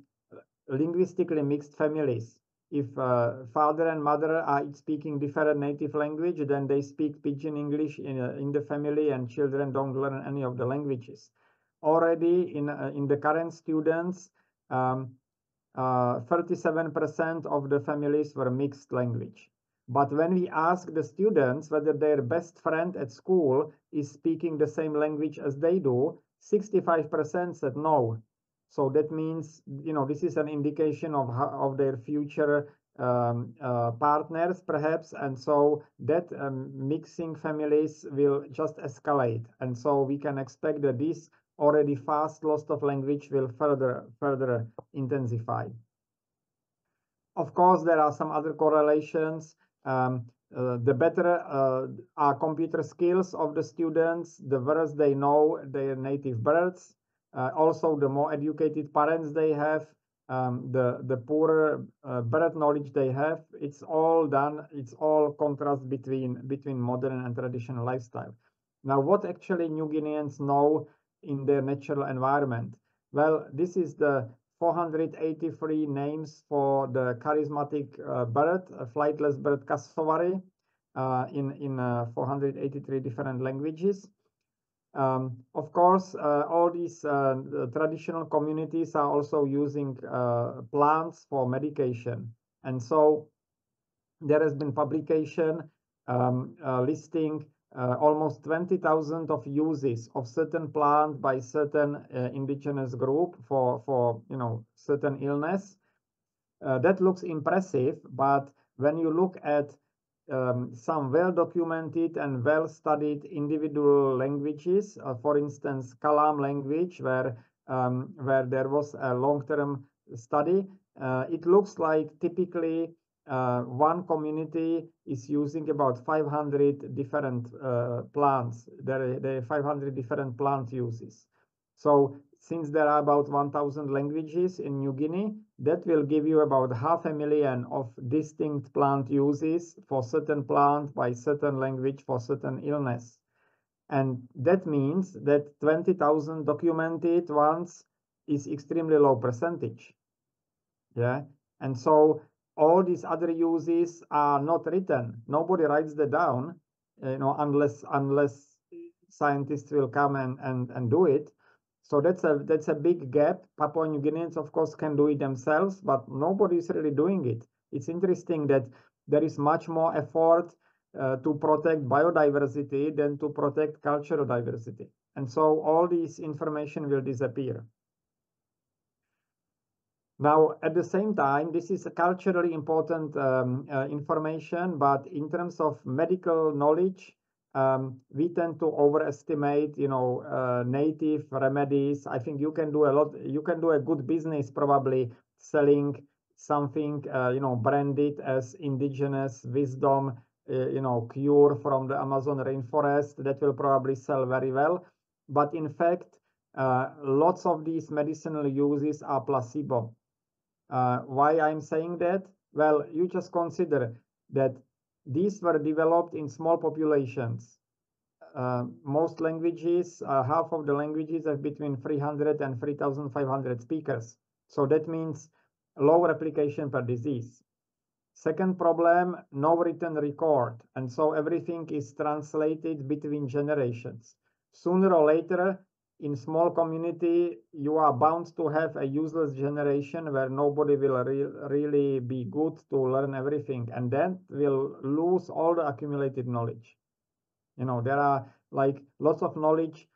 Speaker 2: linguistically mixed families. If father and mother are speaking different native language, then they speak Pidgin English in the family, and children don't learn any of the languages. Already in the current students, 37% of the families were mixed language. But when we ask the students whether their best friend at school is speaking the same language as they do, 65% said no. So that means, this is an indication of their future partners, perhaps. And so that mixing families will just escalate. And so we can expect that this already fast loss of language will further intensify. Of course, there are some other correlations. The better are computer skills of the students, the worse they know their native birds. Also, the more educated parents they have, the poorer bird knowledge they have. It's all contrast between modern and traditional lifestyle. Now, what actually New Guineans know in their natural environment? Well, this is the 483 names for the charismatic bird, flightless bird cassowary, in 483 different languages. Of course, all these traditional communities are also using plants for medication. And so there has been publication listing almost 20,000 of uses of certain plant by certain indigenous group for certain illness. That looks impressive, but when you look at some well-documented and well-studied individual languages, for instance, Kalam language, where there was a long-term study, it looks like typically one community is using about 500 different plants. There are 500 different plant uses. So since there are about 1,000 languages in New Guinea, that will give you about 500,000 of distinct plant uses for certain plant by certain language for certain illness. And that means that 20,000 documented ones is extremely low percentage. Yeah, and so all these other uses are not written. Nobody writes that down, unless scientists will come and do it. So that's a big gap. Papua New Guineans, of course, can do it themselves, but nobody is really doing it. It's interesting that there is much more effort to protect biodiversity than to protect cultural diversity. And so all this information will disappear. Now, at the same time, this is a culturally important information, but in terms of medical knowledge, we tend to overestimate, native remedies. I think you can do a lot. You can do a good business probably selling something, branded as indigenous wisdom, cure from the Amazon rainforest. That will probably sell very well. But in fact, lots of these medicinal uses are placebo. Why I'm saying that? Well, you just consider that these were developed in small populations. Most languages, half of the languages have between 300 and 3,500 speakers. So that means low replication per disease. Second problem, no written record. And so everything is translated between generations. Sooner or later, in small community, you are bound to have a useless generation where nobody will really be good to learn everything, and then will lose all the accumulated knowledge. There are like lots of knowledge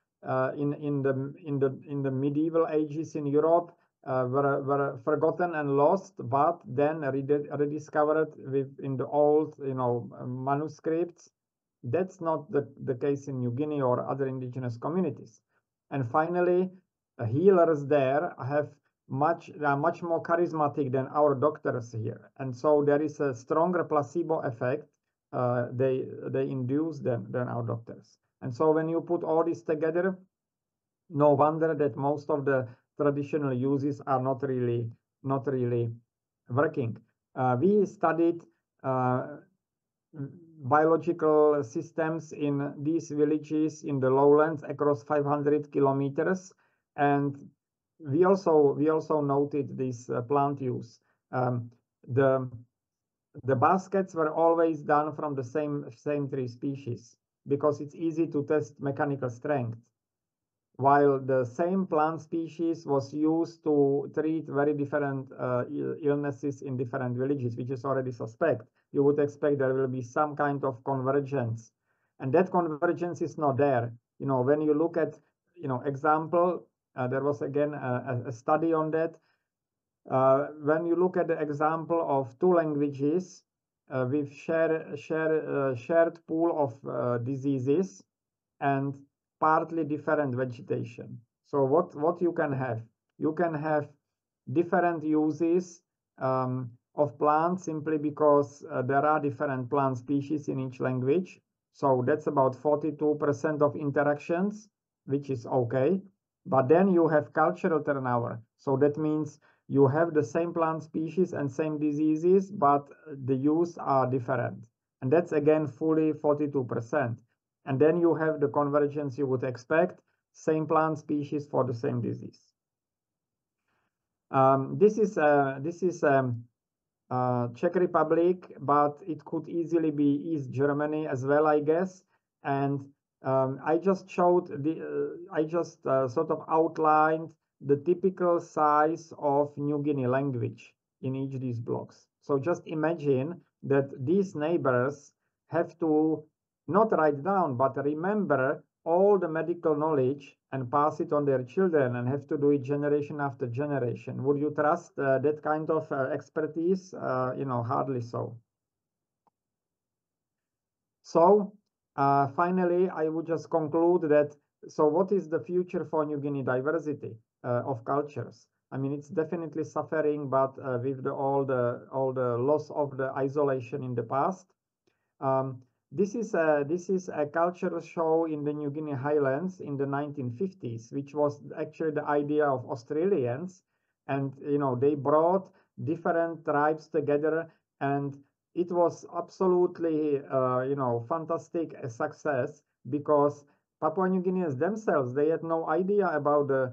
Speaker 2: in the medieval ages in Europe were forgotten and lost, but then rediscovered in the old manuscripts. That's not the case in New Guinea or other indigenous communities. And finally, healers there are much more charismatic than our doctors here. And so there is a stronger placebo effect they induce than our doctors. And so when you put all this together, no wonder that most of the traditional uses are not really working. We studied biological systems in these villages in the lowlands across 500 kilometers, and we also noted this plant use. The baskets were always done from the same tree species because it's easy to test mechanical strength, while the same plant species was used to treat very different illnesses in different villages, which is already suspect. You would expect there will be some kind of convergence, and that convergence is not there. When you look at, example, there was again a study on that. When you look at the example of two languages with shared pool of diseases and partly different vegetation. So what you can have? You can have different uses of plants simply because there are different plant species in each language. So that's about 42% of interactions, which is okay. But then you have cultural turnover. So that means you have the same plant species and same diseases, but the use are different. And that's again fully 42%. And then you have the convergence you would expect, same plant species for the same disease. This is Czech Republic, but it could easily be East Germany as well, I guess. And I just showed sort of outlined the typical size of New Guinea language in each of these blocks. So just imagine that these neighbors have to not write down, but remember all the medical knowledge and pass it on their children and have to do it generation after generation. Would you trust that kind of expertise? Hardly so. So finally, I would just conclude that, so what is the future for New Guinea diversity of cultures? I mean, it's definitely suffering, but with all the loss of the isolation in the past. This is a cultural show in the New Guinea Highlands in the 1950s, which was actually the idea of Australians, and they brought different tribes together, and it was absolutely fantastic success because Papua New Guineans themselves, they had no idea about the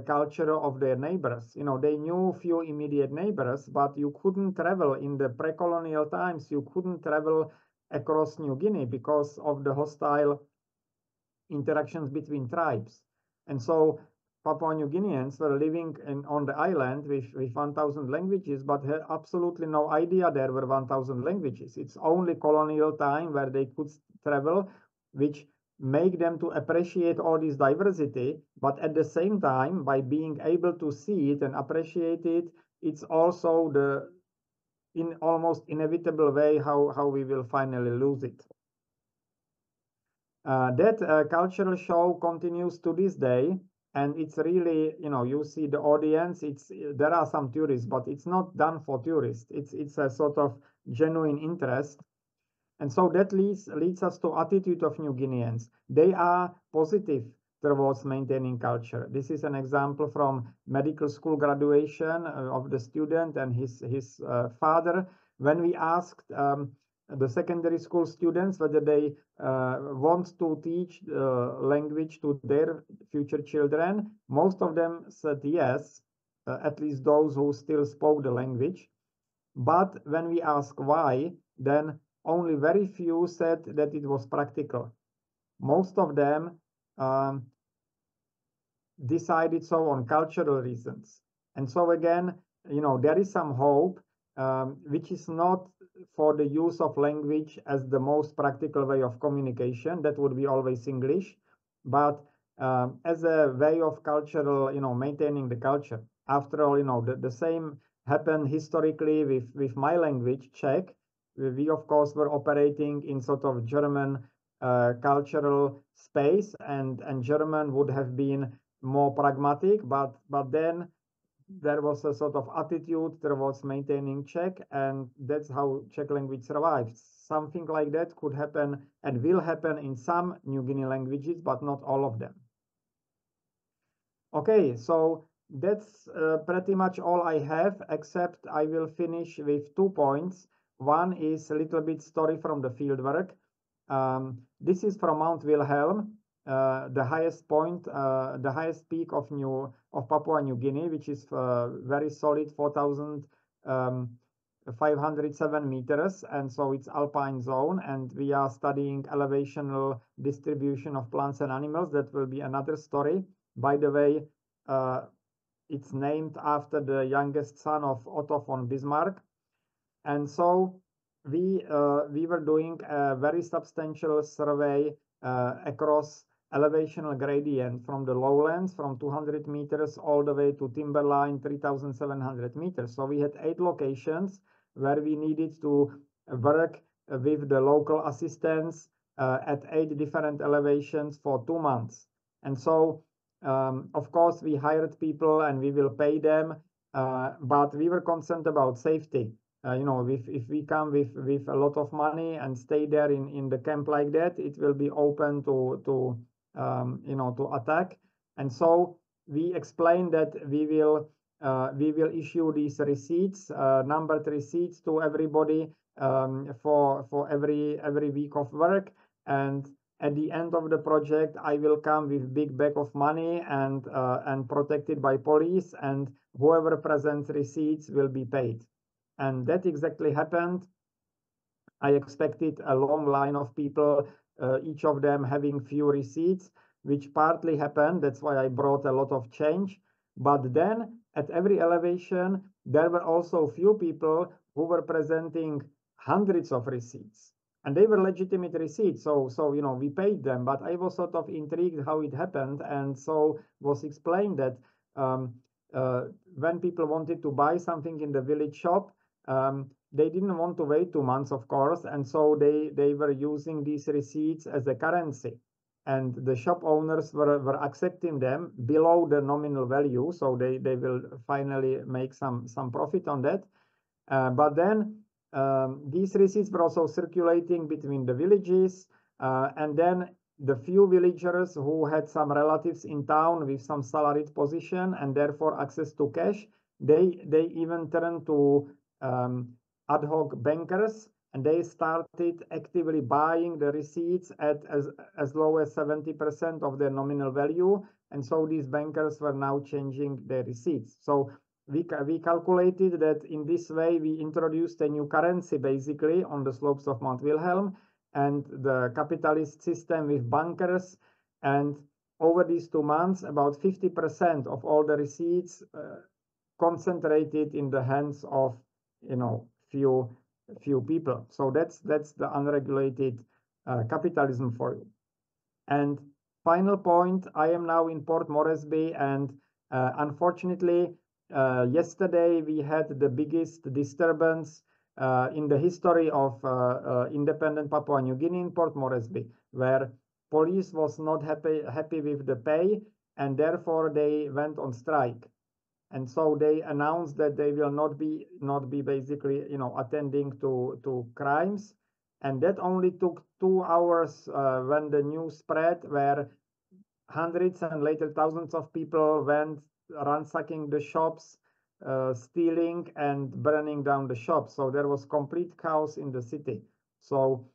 Speaker 2: culture of their neighbors. You know, they knew few immediate neighbors, but you couldn't travel in the pre-colonial times. You couldn't travel across New Guinea because of the hostile interactions between tribes. And so Papua New Guineans were living on the island with 1,000 languages, but had absolutely no idea there were 1,000 languages. It's only colonial time where they could travel, which make them to appreciate all this diversity, but at the same time, by being able to see it and appreciate it, it's also the almost inevitable way how we will finally lose it. That cultural show continues to this day, and it's really, you know, you see the audience, there are some tourists, but it's not done for tourists. It's a sort of genuine interest. And so that leads us to attitude of New Guineans. They are positive towards maintaining culture. This is an example from medical school graduation of the student and his father. When we asked the secondary school students whether they want to teach language to their future children, most of them said yes, at least those who still spoke the language. But when we asked why, then only very few said that it was practical. Most of them decided so on cultural reasons. And so again, you know, there is some hope, which is not for the use of language as the most practical way of communication. That would be always English, but as a way of cultural, you know, maintaining the culture. After all, you know, the same happened historically with my language, Czech. We of course were operating in sort of German cultural space, and German would have been more pragmatic, but then there was a sort of attitude towards maintaining Czech, and that's how Czech language survived. Something like that could happen and will happen in some New Guinea languages, but not all of them. Okay, so that's pretty much all I have, except I will finish with 2 points. One is a little bit story from the fieldwork. This is from Mount Wilhelm, the highest point, the highest peak of Papua New Guinea, which is very solid 4,507 meters, and so it's alpine zone, and we are studying elevational distribution of plants and animals. That will be another story. By the way, it's named after the youngest son of Otto von Bismarck. And so we were doing a very substantial survey across elevational gradient from the lowlands from 200 meters all the way to timberline 3,700 meters. So we had 8 locations where we needed to work with the local assistants at 8 different elevations for 2 months. And so, of course, we hired people and we will pay them, but we were concerned about safety. You know, if we come with a lot of money and stay there in the camp like that, it will be open to you know, to attack. And so we explained that we will issue these receipts, numbered receipts to everybody for every week of work. And at the end of the project, I will come with big bag of money and protected by police, and whoever presents receipts will be paid. And that exactly happened. I expected a long line of people, each of them having few receipts, which partly happened. That's why I brought a lot of change. But then at every elevation, there were also few people who were presenting hundreds of receipts. And they were legitimate receipts, so you know, we paid them. But I was sort of intrigued how it happened, and so was explained that when people wanted to buy something in the village shop, they didn't want to wait 2 months, of course, and so they were using these receipts as a currency. And the shop owners were accepting them below the nominal value, so they will finally make some profit on that. But then these receipts were also circulating between the villages, and then the few villagers who had some relatives in town with some salaried position and therefore access to cash, they even turned to ad hoc bankers and they started actively buying the receipts at as low as 70% of their nominal value. And so these bankers were now changing their receipts. So we calculated that in this way, we introduced a new currency basically on the slopes of Mount Wilhelm, and the capitalist system with bankers. And over these 2 months, about 50% of all the receipts concentrated in the hands of, few people. So that's the unregulated capitalism for you. And final point, I am now in Port Moresby, and unfortunately, yesterday we had the biggest disturbance in the history of independent Papua New Guinea in Port Moresby, where police was not happy with the pay, and therefore they went on strike. And so they announced that they will not be basically, attending to crimes. And that only took 2 hours when the news spread, where hundreds and later thousands of people went ransacking the shops, stealing and burning down the shops. So there was complete chaos in the city. So,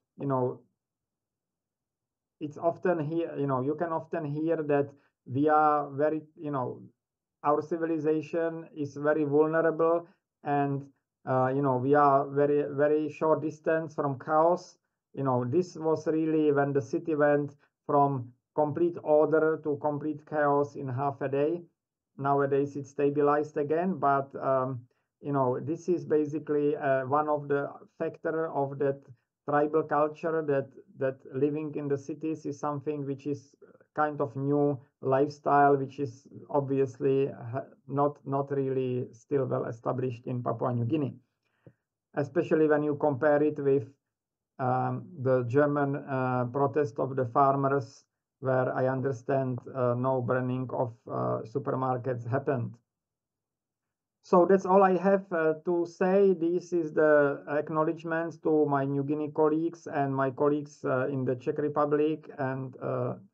Speaker 2: it's often here, you can often hear that we are very, our civilization is very vulnerable, and we are very, very short distance from chaos. This was really when the city went from complete order to complete chaos in half a day. Nowadays it's stabilized again, but this is basically one of the factor of that tribal culture, that living in the cities is something which is kind of new lifestyle, which is obviously not really still well established in Papua New Guinea, especially when you compare it with the German protest of the farmers, where I understand no burning of supermarkets happened. So that's all I have to say. This is the acknowledgements to my New Guinea colleagues and my colleagues in the Czech Republic, and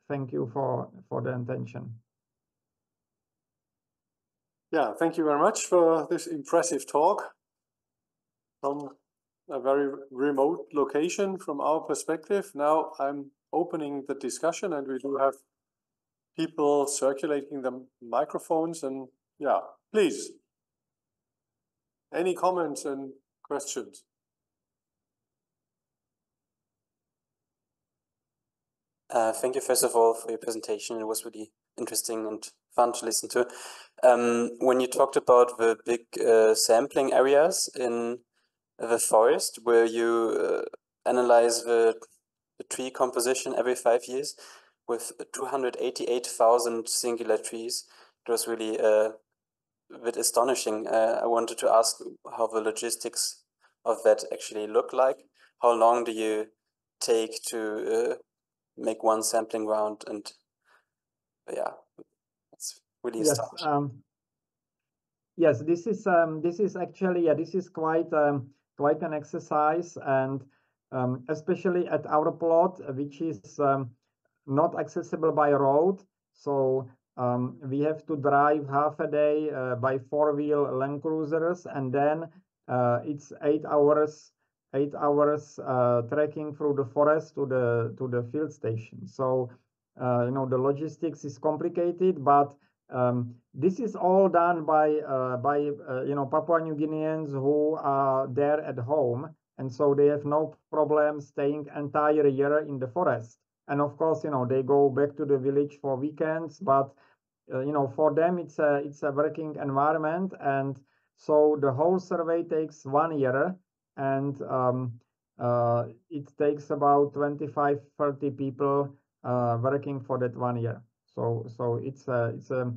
Speaker 2: thank you for the attention.
Speaker 1: Yeah, thank you very much for this impressive talk from a very remote location from our perspective. Now I'm opening the discussion, and we do have people circulating the microphones, and yeah, please. Any comments and questions?
Speaker 3: Thank you, first of all, for your presentation. It was really interesting and fun to listen to. When you talked about the big sampling areas in the forest, where you analyze the tree composition every 5 years with 288,000 singular trees, it was really a bit astonishing. I wanted to ask how the logistics of that actually look like. How long do you take to make one sampling round? And yeah, it's really astonishing.
Speaker 2: Yes, this is actually, this is quite an exercise, and especially at our plot, which is not accessible by road. So we have to drive half a day by 4-wheel Land Cruisers, and then it's 8 hours trekking through the forest to the field station. So the logistics is complicated, but this is all done by Papua New Guineans who are there at home, and so they have no problem staying entire year in the forest. And of course, they go back to the village for weekends, but for them it's a working environment, and so the whole survey takes 1 year, and it takes about 25-30 people working for that 1 year. So it's a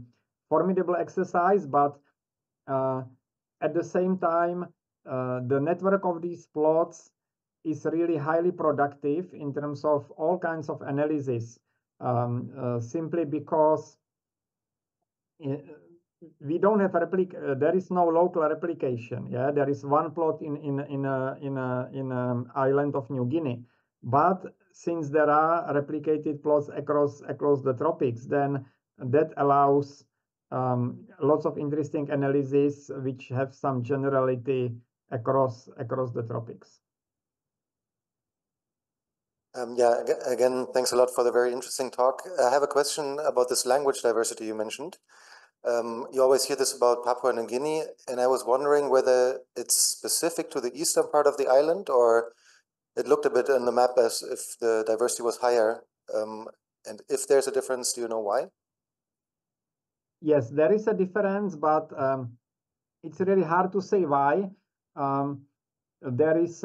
Speaker 2: formidable exercise, but at the same time, the network of these plots is really highly productive in terms of all kinds of analysis, simply because we don't have there is no local replication. Yeah, there is one plot in island of New Guinea, but since there are replicated plots across the tropics, then that allows lots of interesting analysis which have some generality across the tropics.
Speaker 4: Yeah, again, thanks a lot for the very interesting talk. I have a question about this language diversity you mentioned. You always hear this about Papua New Guinea, and I was wondering whether it's specific to the eastern part of the island, or it looked a bit on the map as if the diversity was higher. And if there's a difference, do you know why?
Speaker 2: Yes, there is a difference, but it's really hard to say why. There is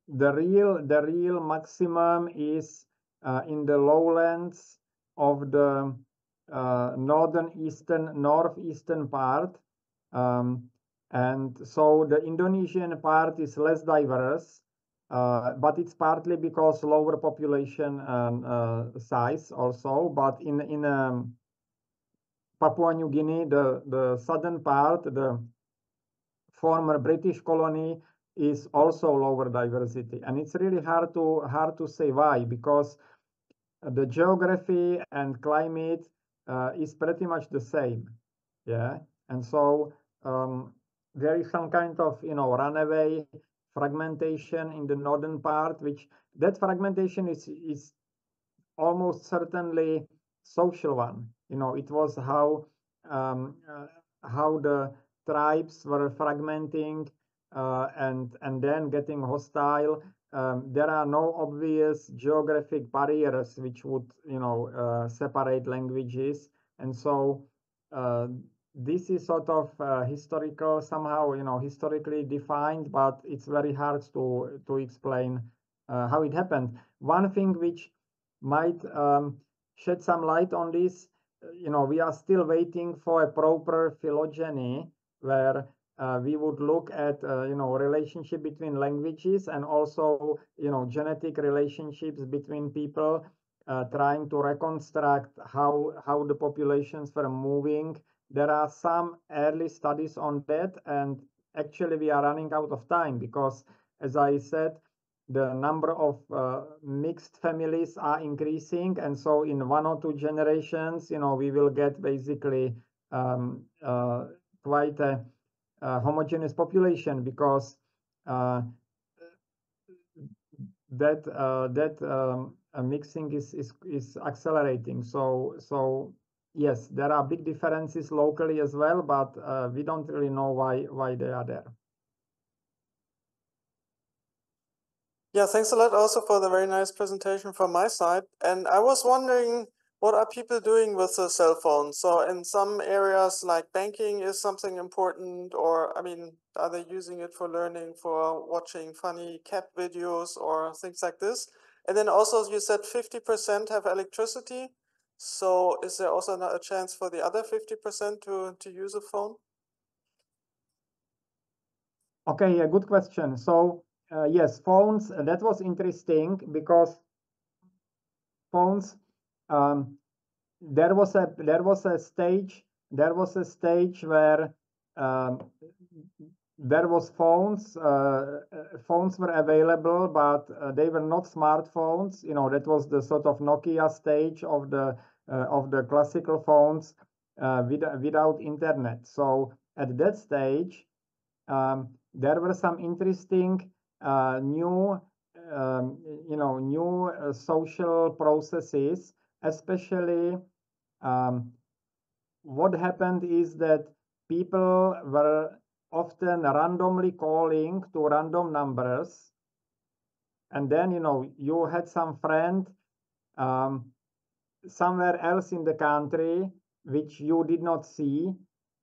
Speaker 2: the real maximum is in the lowlands of the northeastern part, and so the Indonesian part is less diverse, but it's partly because lower population size also. But in Papua New Guinea, the southern part, the former British colony, is also lower diversity, and it's really hard to say why, because the geography and climate is pretty much the same, yeah, and so there is some kind of runaway fragmentation in the northern part, which that fragmentation is almost certainly social one. It was how the tribes were fragmenting and then getting hostile. There are no obvious geographic barriers which would separate languages, and so this is sort of historical, somehow historically defined, but it's very hard to explain how it happened. One thing which might shed some light on this, we are still waiting for a proper phylogeny where we would look at relationship between languages and also genetic relationships between people, trying to reconstruct how the populations were moving. There are some early studies on that, and actually we are running out of time because, as I said, the number of mixed families are increasing, and so in 1 or 2 generations, we will get basically quite a homogeneous population, because mixing is accelerating. So yes, there are big differences locally as well, but we don't really know why they are there.
Speaker 1: Yeah, thanks a lot also for the very nice presentation from my side. And I was wondering, what are people doing with the cell phone? So in some areas like banking is something important, or I mean, are they using it for learning, for watching funny cat videos or things like this? And then also you said 50% have electricity. So is there also a chance for the other 50% to use a phone?
Speaker 2: Okay, a good question. So yes, phones, that was interesting because phones, there was a stage where there was phones were available, but they were not smartphones. That was the sort of Nokia stage of the classical phones without internet. So at that stage, there were some interesting new social processes. Especially, what happened is that people were often randomly calling to random numbers, and then you had some friend somewhere else in the country which you did not see,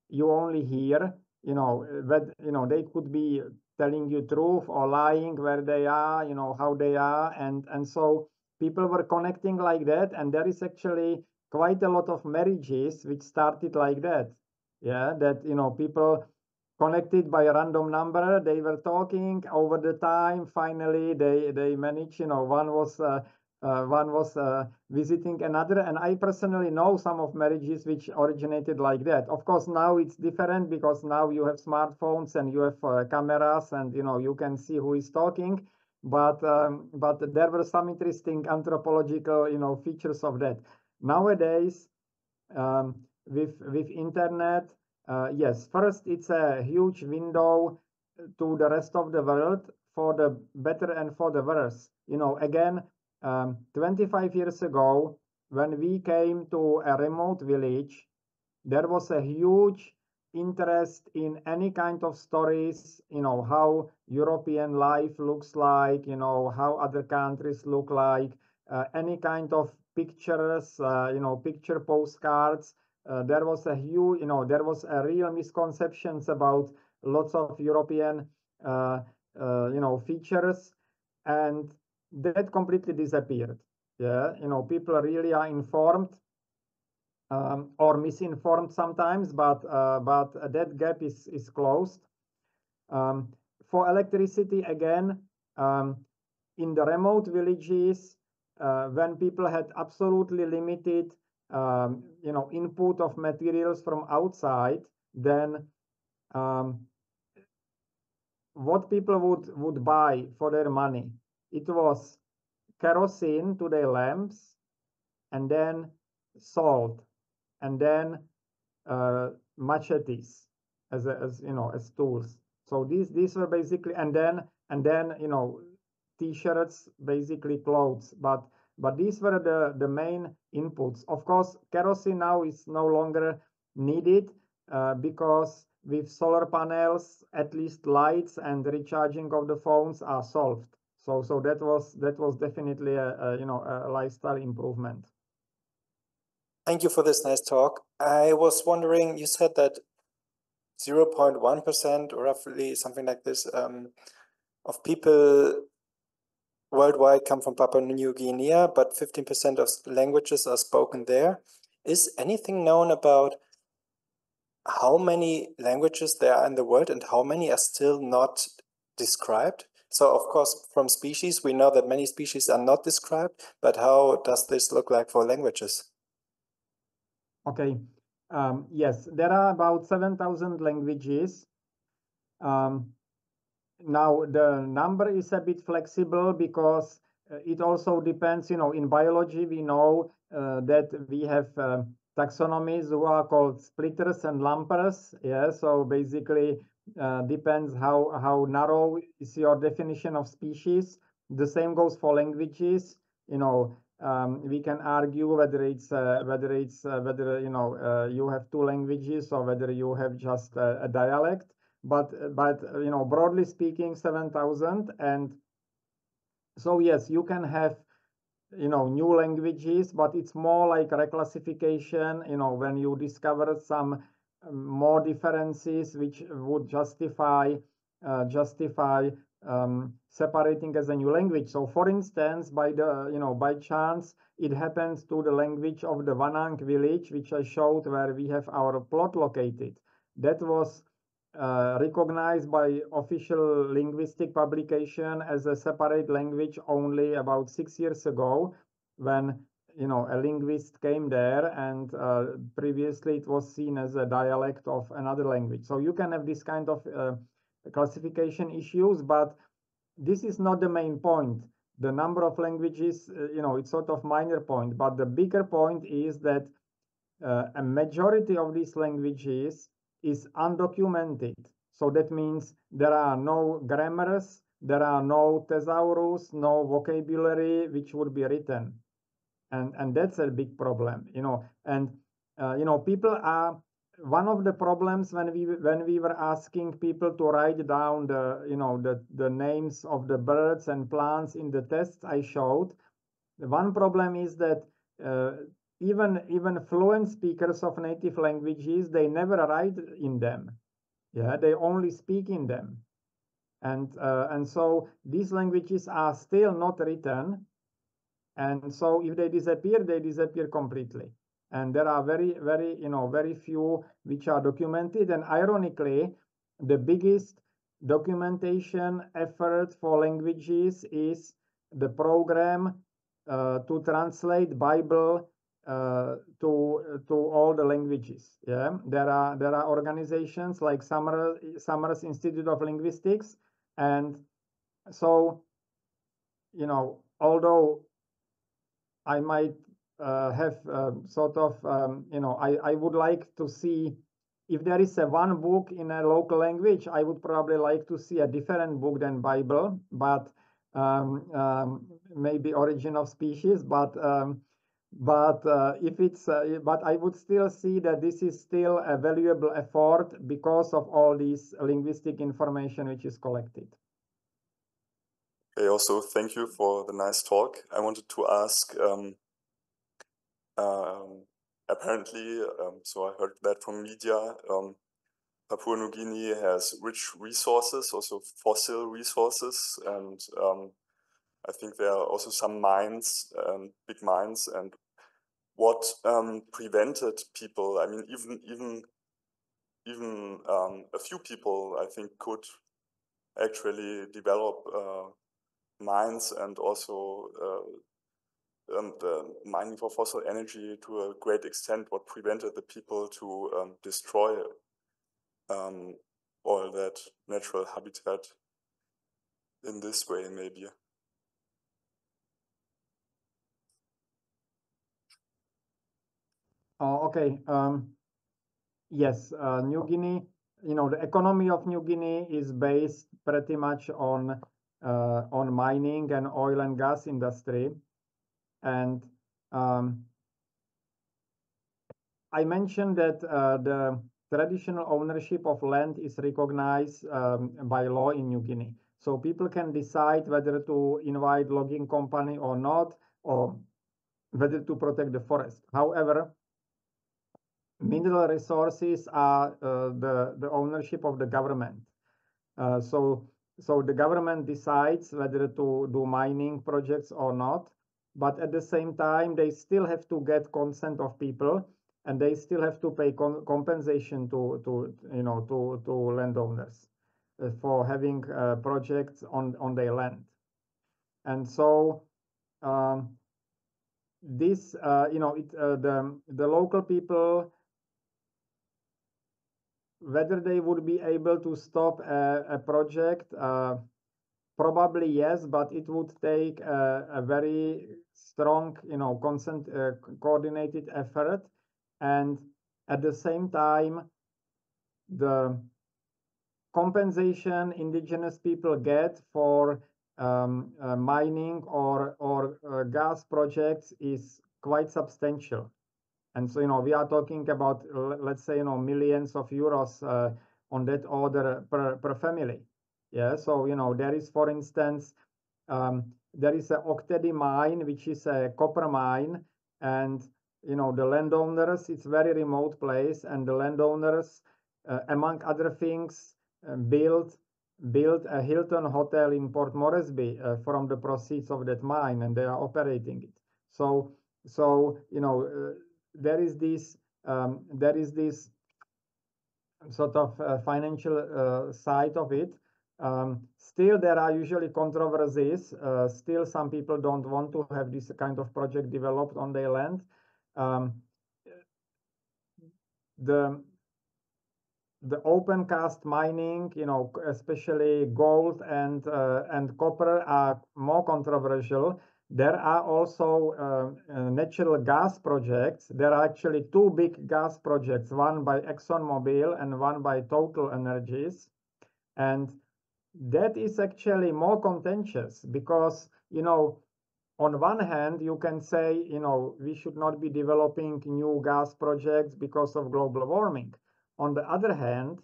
Speaker 2: you only hear. They could be telling you truth or lying, where they are, how they are, and so people were connecting like that, and there is actually quite a lot of marriages which started like that. Yeah, that people connected by a random number, they were talking over the time. Finally, they managed. One was visiting another, and I personally know some of marriages which originated like that. Of course, now it's different because now you have smartphones and you have cameras, and you can see who is talking. But there were some interesting anthropological features of that. Nowadays, with internet, yes, first it's a huge window to the rest of the world for the better and for the worse. You know, again, 25 years ago, when we came to a remote village, there was a huge interest in any kind of stories, you know, how European life looks like, you know, how other countries look like, any kind of pictures, you know, picture postcards. There was a huge, you know, there was a real misconceptions about lots of European, you know, features, and that completely disappeared. Yeah, you know, people really are informed or misinformed sometimes, but that gap is closed. For electricity, again, in the remote villages, when people had absolutely limited, you know, input of materials from outside, then what people would buy for their money, it was kerosene to their lamps, and then salt, and then machetes as you know, as tools. So these were basically, and then you know, t-shirts, basically clothes, but these were the main inputs. Of course, kerosene now is no longer needed because with solar panels, at least lights and recharging of the phones are solved. So that was definitely a you know, a lifestyle improvement.
Speaker 5: Thank you for this nice talk. I was wondering, you said that 0.1% or roughly something like this of people worldwide come from Papua New Guinea, but 15% of languages are spoken there. Is anything known about how many languages there are in the world and how many are still not described? So of course, from species, we know that many species are not described, but how does this look like for languages?
Speaker 2: Okay, yes, there are about 7,000 languages. Now the number is a bit flexible because it also depends, you know, in biology we know that we have taxonomies who are called splitters and lumpers. Yeah, so basically depends how narrow is your definition of species. The same goes for languages. You know, we can argue whether you know, you have two languages or whether you have just a dialect. But you know, broadly speaking, 7,000. And so yes, you can have, you know, new languages, but it's more like a reclassification, you know, when you discover some more differences which would justify separating as a new language. So for instance, by the, you know, by chance, it happens to the language of the Wanang village, which I showed where we have our plot located. That was recognized by official linguistic publication as a separate language only about 6 years ago, when, you know, a linguist came there, and previously it was seen as a dialect of another language. So you can have this kind of classification issues, but this is not the main point. The number of languages, you know, it's sort of minor point, but the bigger point is that a majority of these languages is undocumented. So that means there are no grammars, there are no thesaurus, no vocabulary which would be written. And that's a big problem, you know. And you know, people are, one of the problems when we were asking people to write down the, you know, the names of the birds and plants in the tests I showed, one problem is that even fluent speakers of native languages, they never write in them. Yeah, they only speak in them. And so these languages are still not written. And so if they disappear completely. And there are very few which are documented. And ironically, the biggest documentation effort for languages is the program to translate Bible to all the languages. Yeah, there are organizations like Summers Institute of Linguistics, and so, you know, although I might have sort of, you know, I would like to see if there is one book in a local language, I would probably like to see a different book than Bible, but maybe Origin of Species. But if it's, but I would still see that this is still a valuable effort because of all this linguistic information which is collected.
Speaker 6: Okay, also thank you for the nice talk. I wanted to ask, apparently, so I heard that from media, Papua New Guinea has rich resources, also fossil resources, and I think there are also some mines, big mines, and what prevented people, I mean, even a few people, I think, could actually develop mines and also mining for fossil energy to a great extent. What prevented the people to destroy all that natural habitat in this way, maybe?
Speaker 2: Oh, okay. Yes, New Guinea, the economy of New Guinea is based pretty much on mining and oil and gas industry. And I mentioned that the traditional ownership of land is recognized by law in New Guinea. So people can decide whether to invite logging company or not, or whether to protect the forest. However, mineral resources are the ownership of the government. So the government decides whether to do mining projects or not, but at the same time, they still have to get consent of people, and they still have to pay compensation to landowners for having projects on their land. And so this, the local people, whether they would be able to stop a project, probably yes, but it would take a very strong, coordinated effort. And at the same time, the compensation indigenous people get for mining or gas projects is quite substantial. And so, we are talking about, let's say, millions of euros on that order per family. Yeah. So, there is, for instance, there is a Octedi mine, which is a copper mine, and, the landowners, it's a very remote place, and the landowners, among other things, built a Hilton hotel in Port Moresby from the proceeds of that mine, and they are operating it. So, there is this sort of financial side of it. Still, there are usually controversies. Still, some people don't want to have this kind of project developed on their land. The open cast mining, especially gold and copper, are more controversial. There are also natural gas projects. There are actually two big gas projects, one by ExxonMobil and one by Total Energies. And that is actually more contentious because, on one hand, you can say, we should not be developing new gas projects because of global warming. On the other hand,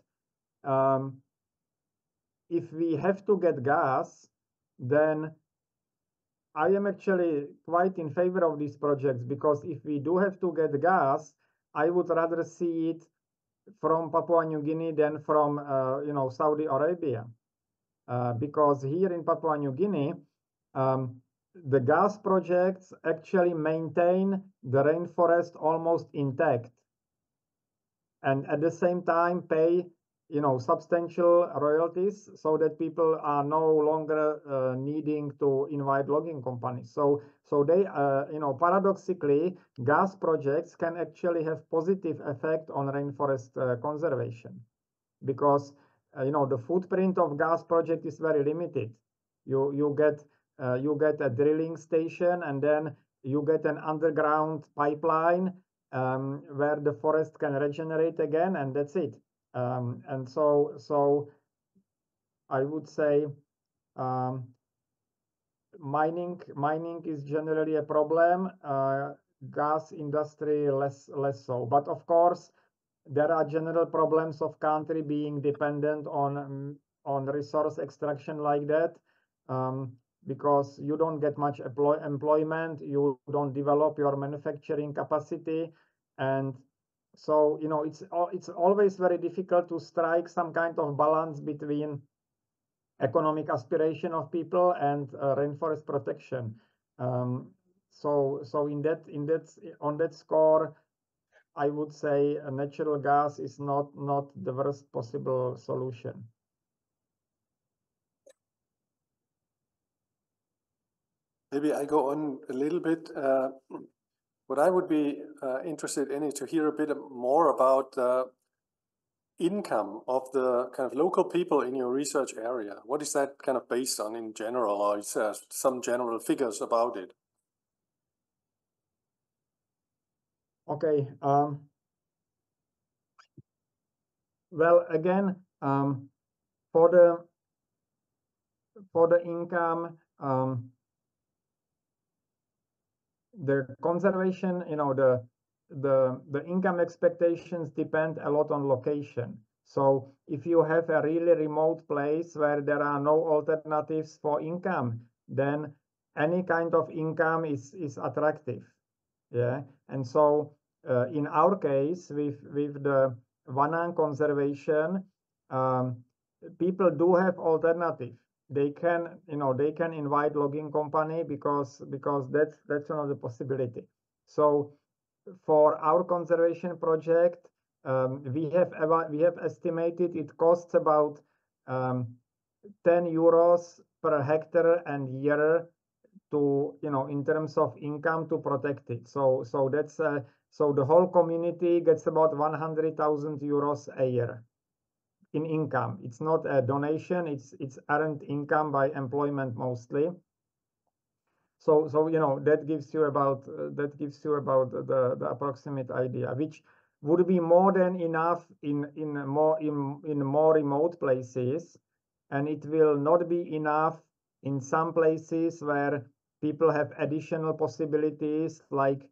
Speaker 2: if we have to get gas, then I am actually quite in favor of these projects, because if we do have to get gas, I would rather see it from Papua New Guinea than from, Saudi Arabia. Because here in Papua New Guinea, the gas projects actually maintain the rainforest almost intact, and at the same time pay, substantial royalties, so that people are no longer needing to invite logging companies. So they, paradoxically, gas projects can actually have positive effect on rainforest conservation, because the footprint of gas project is very limited. You get a drilling station, and then you get an underground pipeline, where the forest can regenerate again, and that's it. And so I would say mining is generally a problem. Gas industry less so. But of course, there are general problems of country being dependent on resource extraction like that, because you don't get much employment, you don't develop your manufacturing capacity, and so it's always very difficult to strike some kind of balance between economic aspiration of people and rainforest protection. So on that score, I would say natural gas is not the worst possible solution.
Speaker 1: Maybe I go on a little bit. What I would be interested in is to hear a bit more about the income of the kind of local people in your research area. What is that kind of based on in general, or is there some general figures about it?
Speaker 2: Okay. Well, again, for the income, the conservation, the income expectations depend a lot on location. So if you have a really remote place where there are no alternatives for income, then any kind of income is attractive. Yeah, and so in our case, with the Wanang conservation, people do have alternative. They can invite logging company because that's another possibility. So for our conservation project, we have estimated it costs about 10 euros per hectare and year to in terms of income to protect it. So that's so the whole community gets about 100,000 euros a year in income. It's not a donation, it's earned income by employment mostly. So that gives you about the approximate idea, which would be more than enough in more remote places, and it will not be enough in some places where people have additional possibilities, like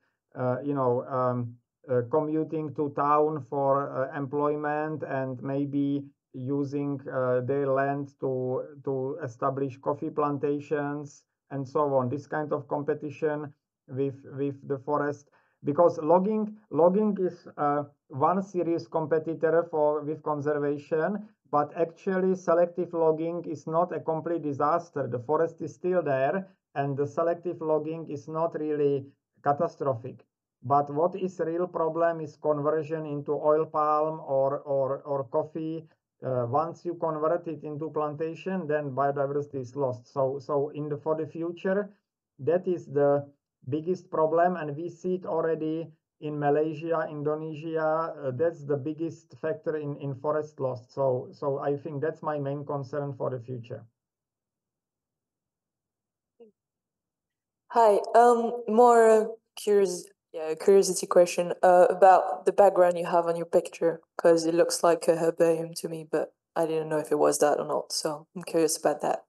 Speaker 2: commuting to town for employment and maybe using their land to establish coffee plantations and so on. This kind of competition with the forest, because logging is one serious competitor with conservation, but actually selective logging is not a complete disaster. The forest is still there, and the selective logging is not really catastrophic. But what is a real problem is conversion into oil palm or coffee. Once you convert it into plantation, then biodiversity is lost. So for the future, that is the biggest problem, and we see it already in Malaysia, Indonesia. That's the biggest factor in forest loss. So I think that's my main concern for the future.
Speaker 7: Hi, more curiosity question about the background you have on your picture, because it looks like a herbarium to me, but I didn't know if it was that or not, so I'm curious about that.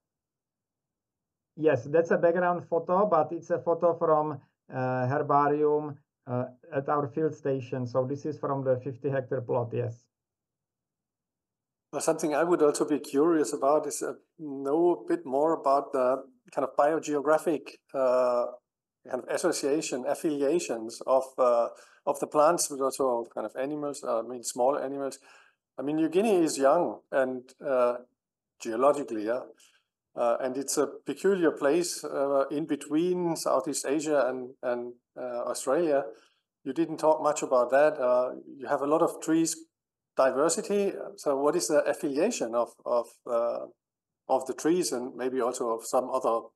Speaker 2: Yes, that's a background photo, but it's a photo from herbarium at our field station. So this is from the 50-hectare plot, yes.
Speaker 1: Well, something I would also be curious about is know a bit more about the kind of biogeographic kind of affiliations of the plants, but also kind of animals. I mean, small animals. I mean, New Guinea is young and geologically, yeah, and it's a peculiar place in between Southeast Asia and Australia. You didn't talk much about that. You have a lot of trees diversity. So, what is the affiliation of the trees and maybe also of some other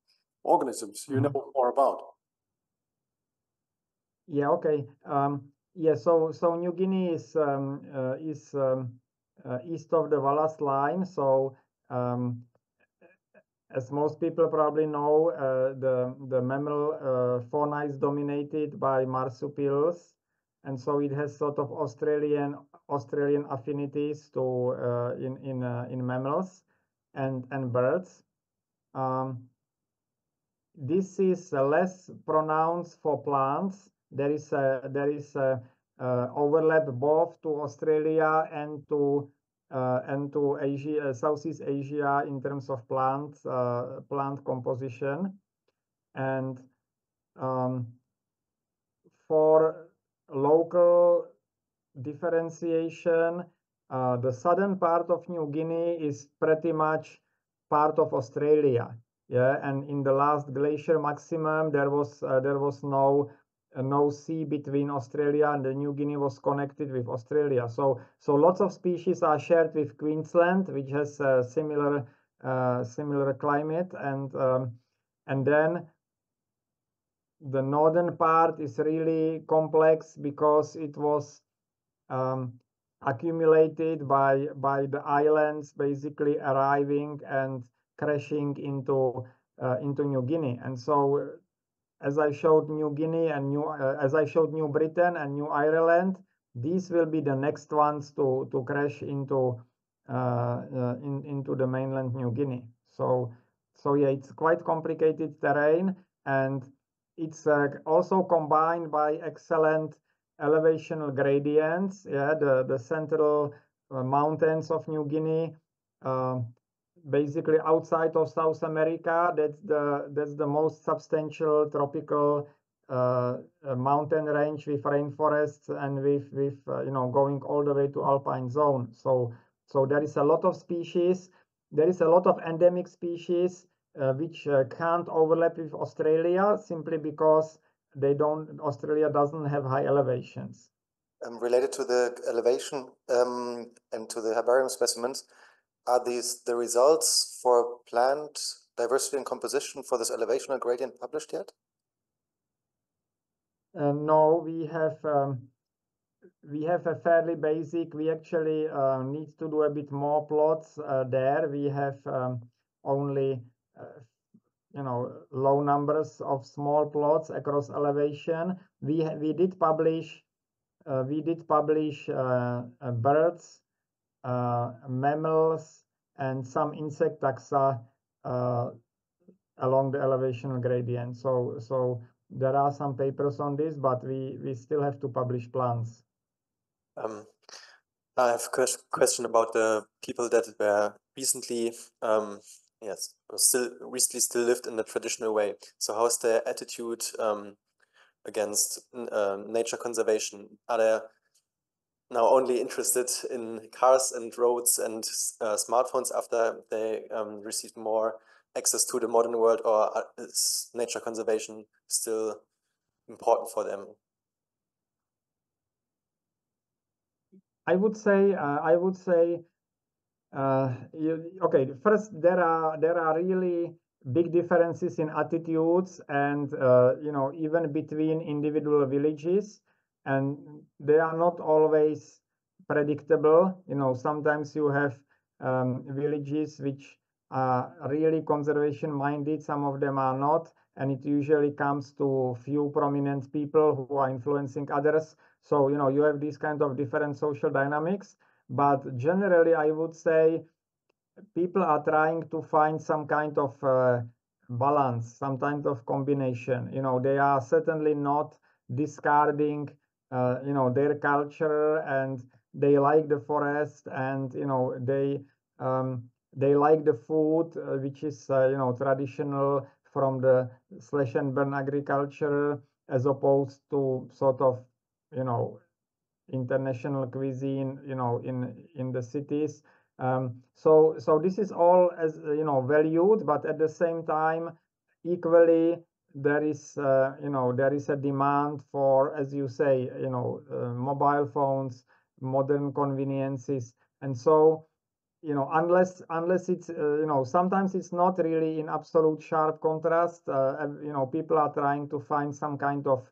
Speaker 1: organisms you know more about?
Speaker 2: Yeah. Okay. Yeah. So New Guinea is east of the Wallace Line. So as most people probably know, the mammal fauna is dominated by marsupials, and so it has sort of Australian affinities to in mammals and birds. This is less pronounced for plants. There is a overlap both to Australia and to Asia, Southeast Asia, in terms of plant composition. And for local differentiation, the southern part of New Guinea is pretty much part of Australia. Yeah, and in the last glacier maximum, there was no sea between Australia, and the New Guinea was connected with Australia. So lots of species are shared with Queensland, which has a similar climate, and then the northern part is really complex because it was accumulated by the islands basically arriving and crashing into New Guinea. And so, as I showed New Guinea and New Britain and New Ireland, these will be the next ones to crash into the mainland New Guinea. So yeah, it's quite complicated terrain, and it's also combined by excellent elevational gradients. Yeah, the central mountains of New Guinea, basically outside of South America, that's the most substantial tropical mountain range with rainforests and with going all the way to alpine zone. So there is a lot of species. There is a lot of endemic species which can't overlap with Australia simply because Australia doesn't have high elevations.
Speaker 4: Related to the elevation and to the herbarium specimens, are these the results for plant diversity and composition for this elevational gradient published yet?
Speaker 2: No, we have a fairly basic. We actually need to do a bit more plots there. We have only low numbers of small plots across elevation. We did publish birds, mammals, and some insect taxa along the elevational gradient. So there are some papers on this, but we still have to publish plants.
Speaker 3: I have a question about the people that were recently still lived in the traditional way. So how is their attitude against nature conservation? Are they now only interested in cars and roads and smartphones after they received more access to the modern world, or is nature conservation still important for them?
Speaker 2: I would say okay, first there are really big differences in attitudes, and even between individual villages, and they are not always predictable. Sometimes you have villages which are really conservation minded, some of them are not, and it usually comes to few prominent people who are influencing others. So you have these kind of different social dynamics, but generally I would say people are trying to find some kind of balance, some kind of combination. They are certainly not discarding their culture, and they like the forest, and they like the food which is traditional from the slash and burn agriculture, as opposed to sort of international cuisine in the cities. So this is all as valued, but at the same time equally there is a demand for, as you say, mobile phones, modern conveniences, and so unless it's sometimes it's not really in absolute sharp contrast. People are trying to find some kind of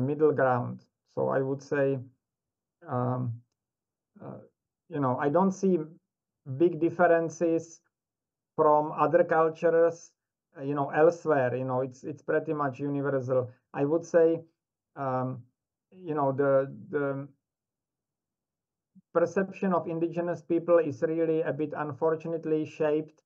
Speaker 2: middle ground. So I would say I don't see big differences from other cultures elsewhere. It's pretty much universal. I would say the perception of indigenous people is really a bit unfortunately shaped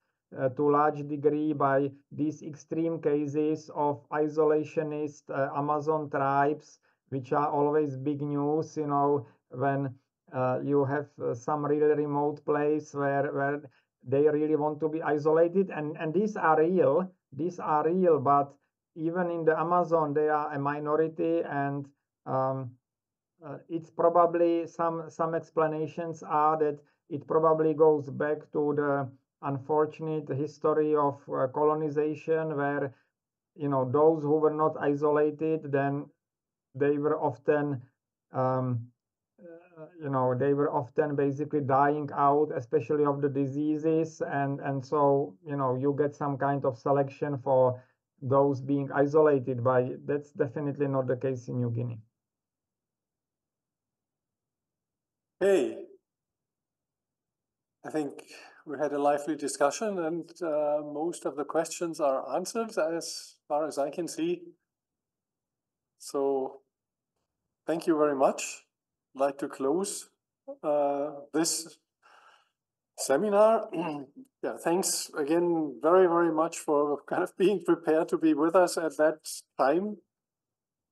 Speaker 2: to a large degree by these extreme cases of isolationist Amazon tribes, which are always big news, when you have some really remote place where they really want to be isolated, and these are real, but even in the Amazon, they are a minority, and it's probably some explanations are that it probably goes back to the unfortunate history of colonization, where those who were not isolated, then they were often basically dying out, especially of the diseases, and so you get some kind of selection for those being isolated, but that's definitely not the case in New Guinea.
Speaker 1: Hey, I think we had a lively discussion, and most of the questions are answered as far as I can see. So thank you very much. I'd like to close this seminar. Yeah, thanks again very, very much for kind of being prepared to be with us at that time.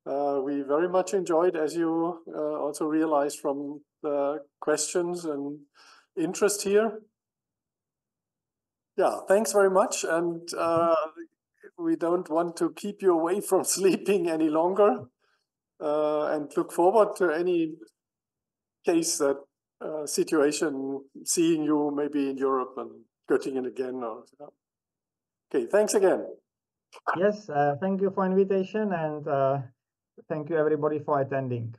Speaker 1: We very much enjoyed, as you also realized from the questions and interest here. Yeah, thanks very much. And we don't want to keep you away from sleeping any longer, and look forward to any case that situation, seeing you maybe in Europe and Göttingen again. Okay, thanks again.
Speaker 2: Yes, thank you for invitation, and thank you everybody for attending.